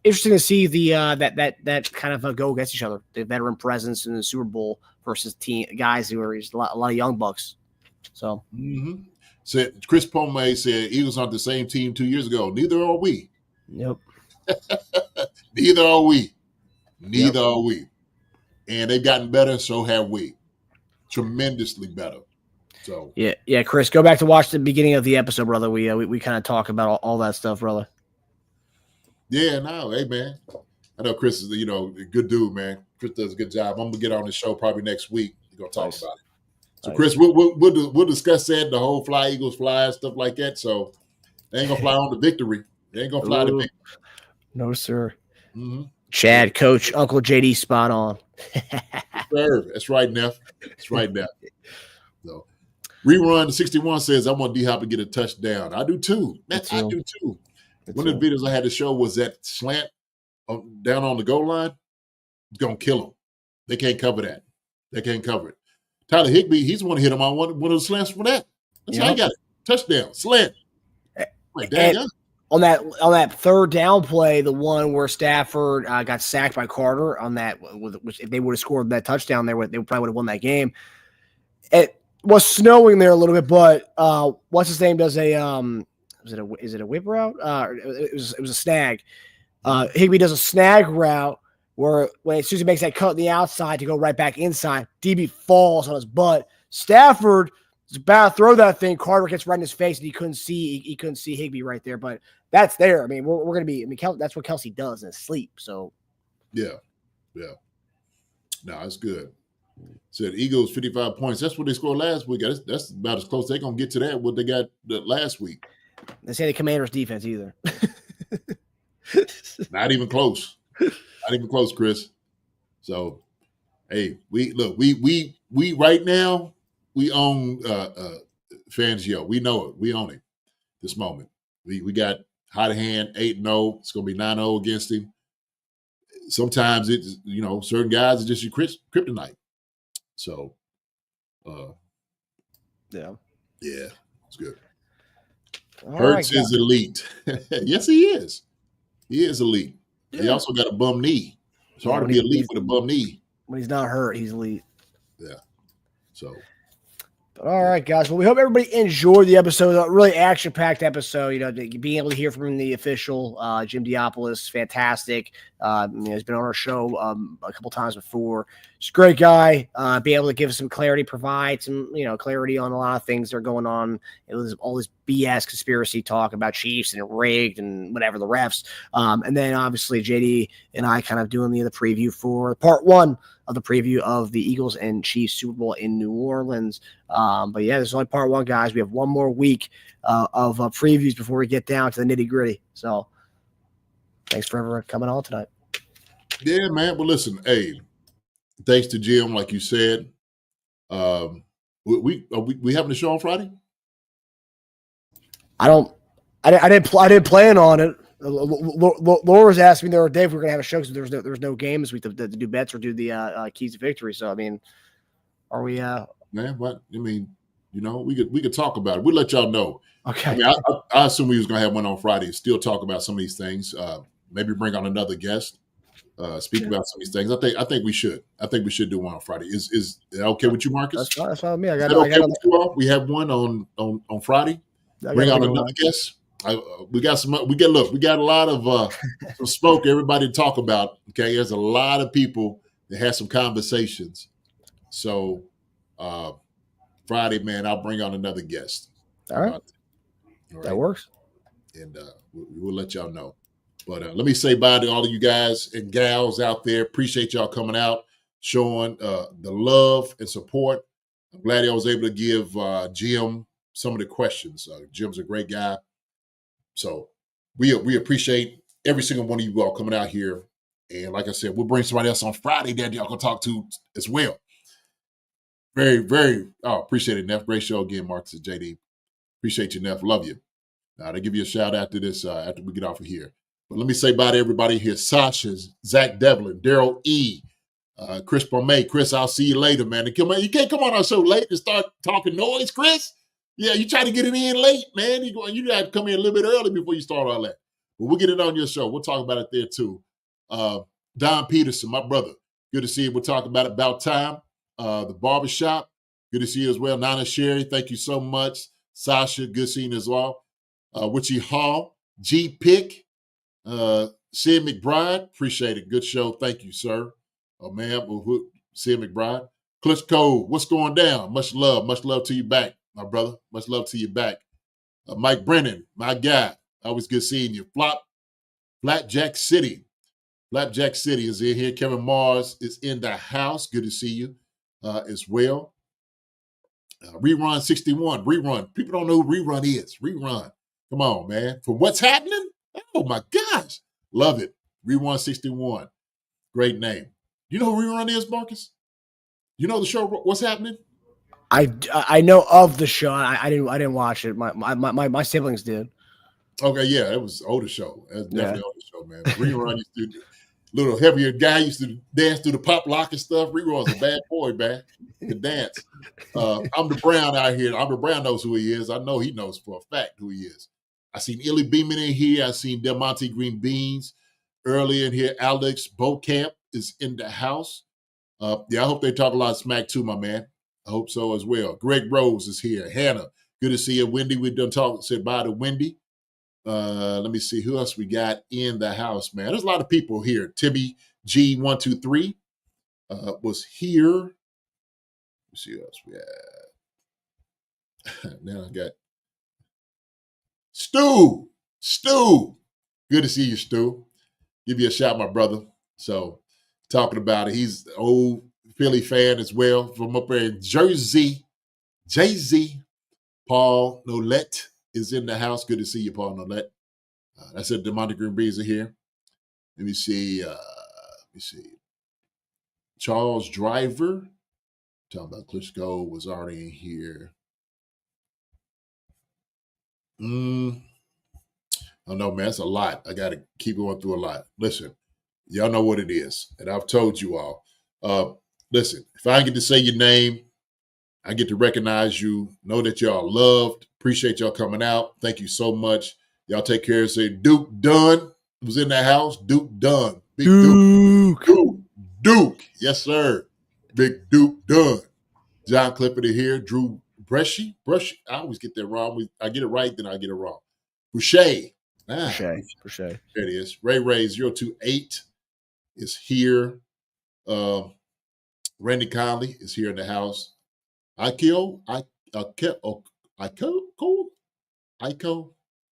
interesting to see the that kind of go against each other. The veteran presence in the Super Bowl versus guys who are just a lot of young bucks. So, So Chris Pomey said Eagles aren't the same team 2 years ago. Neither are we. Yep. Neither are we. Neither are we. And they've gotten better, so have we. Tremendously better. So yeah, Chris, go back to watch the beginning of the episode, brother. We kind of talk about all that stuff, brother. Yeah, no, hey man. I know Chris is a good dude, man. Chris does a good job. I'm gonna get on the show probably next week. We're gonna talk about it. So, Chris, we'll discuss that, the whole fly, Eagles fly, stuff like that. So, they ain't going to fly on the victory. They ain't going to fly the victory. No, sir. Mm-hmm. Chad, Coach, Uncle JD, spot on. That's right, Neff. That's right, Neff. So, Rerun 61 says, I want D-Hop to get a touchdown. I do, too. I do, too. One of the videos I had to show was that slant down on the goal line. It's going to kill them. They can't cover that. They can't cover it. Tyler Higbee, he's the one to hit him on one of the slants for that. That's how he got it. Touchdown, slant. Like that. On that third down play, the one where Stafford got sacked by Carter on that, which if they would have scored that touchdown there, they probably would have won that game. It was snowing there a little bit, but what's his name does a is it a whip route? It was a snag. Higbee does a snag route where when as soon as he makes that cut on the outside to go right back inside, DB falls on his butt. Stafford is about to throw that thing. Carter gets right in his face, and he couldn't see Higbee right there. But that's there. I mean, we're going to be. I mean, that's what Kelsey does in his sleep. So, yeah. No, it's good. Said Eagles 55 points. That's what they scored last week. That's about as close they're going to get to that what they got last week. They say the Commanders' defense either. Not even close. Not even close, Chris. So, hey, we right now we own Fangio. We know it. We own it. This moment, we got hot hand 8-0. It's going to be 9-0 against him. Sometimes it's certain guys are just your kryptonite. So, yeah, it's good. Hurts is elite. Yes, he is. He is elite. Yeah. He also got a bum knee. It's hard to be elite with a bum knee. When he's not hurt, he's elite. Yeah. So. But all right, guys. Well, we hope everybody enjoyed the episode. A really action-packed episode. Being able to hear from the official, Jim Daopoulos, fantastic. He's been on our show a couple times before. He's a great guy. Be able to give some clarity, provide some clarity on a lot of things that are going on. It was all this BS conspiracy talk about Chiefs and rigged and whatever the refs. And then obviously JD and I kind of doing the preview for part one of the preview of the Eagles and Chiefs Super Bowl in New Orleans. But yeah, this is only part one, guys. We have one more week of previews before we get down to the nitty gritty. So thanks for coming on tonight. Yeah, man. Well, listen, hey, thanks to Jim, like you said. We having a show on Friday? I didn't plan on it. Laura's asked me the other day if we're gonna have a show because there's no games we to do bets or do the keys to victory. So I mean, are we? Man, what I mean, we could talk about it. We'll let y'all know. Okay. I mean, I assume we was gonna have one on Friday and still talk about some of these things. Maybe bring on another guest, speak about some of these things. I think we should. I think we should do one on Friday. Is that okay with you, Marcus? That's fine with me. We have one on Friday. Bring on another guest. We got a lot of some smoke. Everybody to talk about. Okay, there's a lot of people that had some conversations. So Friday, man, I'll bring on another guest. All right. That works. And we'll let y'all know. But let me say bye to all of you guys and gals out there. Appreciate y'all coming out, showing the love and support. I'm glad I was able to give Jim some of the questions. Jim's a great guy. So we appreciate every single one of you all coming out here. And like I said, we'll bring somebody else on Friday that y'all can talk to as well. Very, very appreciate it, Neff. Great show again, Marcus and JD. Appreciate you, Neff. Love you. I'll give you a shout out to this after we get off of here. But let me say bye to everybody here. Sasha, Zach Devlin, Daryl E., Chris Pomay. Chris, I'll see you later, man. You can't come on our show late and start talking noise, Chris. Yeah, you try to get it in late, man. You got to come in a little bit early before you start all that. But we'll get it on your show. We'll talk about it there too. Don Peterson, my brother. Good to see you. We'll talk about time. The barbershop. Good to see you as well. Nana Sherry, thank you so much. Sasha, good seeing you as well. Witchy Hall, G Pick, Sid McBride, appreciate it. Good show. Thank you, sir. Oh, man, Sid McBride. Clutch Code, what's going down? Much love to you back, my brother. Much love to you back. Mike Brennan, my guy. Always good seeing you. Flapjack City. Flapjack City is in here. Kevin Mars is in the house. Good to see you as well. Rerun 61. Rerun. People don't know who Rerun is. Rerun. Come on, man. For what's happening? Oh, my gosh. Love it. Rerun 61. Great name. You know who Rerun is, Marcus? You know the show, What's Happening? I know of the show. I didn't watch it. My siblings did. Okay, yeah, it was an older show. That's definitely older show, man. Rerun used to little heavier guy used to dance through the pop lock and stuff. Rerun was a bad boy, man. He could dance. I'm the Brown out here. I'm the Brown knows who he is. I know he knows for a fact who he is. I seen Illy Beeman in here. I seen Del Monte Green Beans earlier in here. Alex Bocamp is in the house. Yeah, I hope they talk a lot of smack too, my man. I hope so as well. Greg Rose is here. Hannah, good to see you. Wendy, we done talked, said bye to Wendy. Let me see who else we got in the house, man. There's a lot of people here. Timmy G123 was here. Let's see who else we had. Now I got Stu. Good to see you, Stu. Give you a shout, my brother. So talking about it, he's an old Philly fan as well from up there in Jersey. Jay-Z. Paul Nolette is in the house. Good to see you, Paul Nolette. That's it. The Monte Green Bees are here. Let me see. Charles Driver. Talking about Klitschko was already in here. I don't know, man. That's a lot. I got to keep going through a lot. Listen, y'all know what it is, and I've told you all. Listen, if I get to say your name, I get to recognize you, know that y'all loved. Appreciate y'all coming out. Thank you so much. Y'all take care. Say Duke Dunn was in the house. Duke Dunn. Big Duke. Yes, sir. Big Duke Dunn. John Clifford here. Drew Bresci. I always get that wrong. I get it right, then I get it wrong. Boucher. Boucher. There it is. Ray 028 is here. Randy Conley is here in the house. Iko?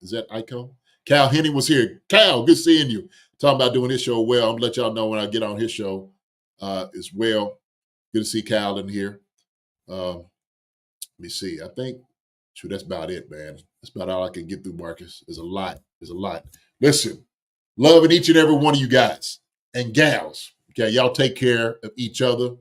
Is that Iko? Cal Henning was here. Cal, good seeing you. Talking about doing his show well. I'm going to let y'all know when I get on his show as well. Good to see Cal in here. Let me see. I think, that's about it, man. That's about all I can get through, Marcus. There's a lot. Listen, loving each and every one of you guys and gals. Okay, y'all take care of each other.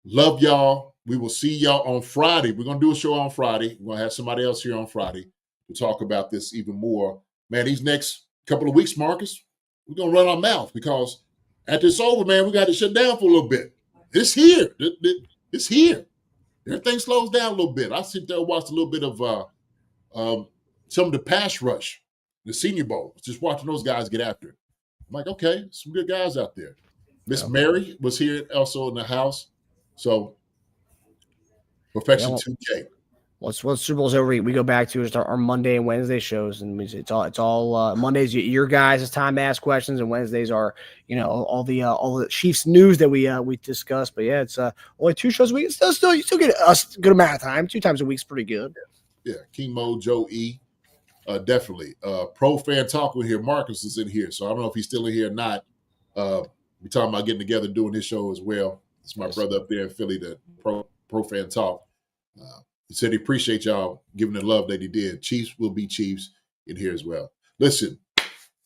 Love y'all. We will see y'all on Friday. We're going to do a show on Friday. We're going to have somebody else here on Friday to talk about this even more. Man, these next couple of weeks, Marcus, we're going to run our mouth because after it's over, man, we got to shut down for a little bit. It's here. It's here. Everything slows down a little bit. I sit there and watch a little bit of some of the pass rush, the Senior Bowl, just watching those guys get after it. I'm like, okay, some good guys out there. Miss Mary was here also in the house. So, Perfection 2K. Once Super Bowl's over, we go back to our Monday and Wednesday shows, and it's all Mondays your guys' time to ask questions, and Wednesdays are all the Chiefs news that we discuss. But yeah, it's only 2 shows a week. You still get us a good amount of time. 2 times a week's pretty good. Yeah, King Mo, Joe E, definitely. Pro Fan Talk with here. Marcus is in here, so I don't know if he's still in here or not. We're talking about getting together, doing his show as well. It's my brother up there in Philly, the Pro Fan Talk. He said he appreciate y'all giving the love that he did. Chiefs will be Chiefs in here as well. Listen,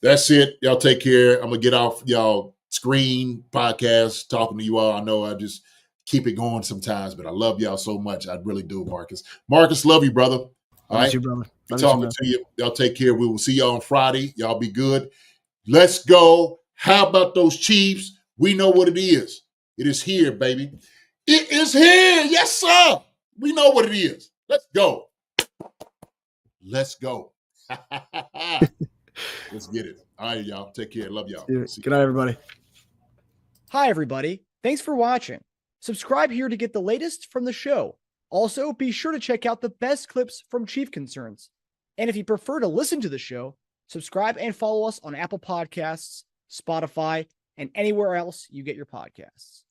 that's it. Y'all take care. I'm going to get off y'all screen podcast talking to you all. I know I just keep it going sometimes, but I love y'all so much. I really do, Marcus. Marcus, love you, brother. All right? You, brother. Talking to you. Y'all take care. We will see y'all on Friday. Y'all be good. Let's go. How about those Chiefs? We know what it is. It is here, baby. It is here. Yes, sir. We know what it is. Let's go. Let's go. Let's get it. All right, y'all. Take care. Love y'all. Good night, everybody. Hi, everybody. Thanks for watching. Subscribe here to get the latest from the show. Also, be sure to check out the best clips from Chief Concerns. And if you prefer to listen to the show, subscribe and follow us on Apple Podcasts, Spotify, and anywhere else you get your podcasts.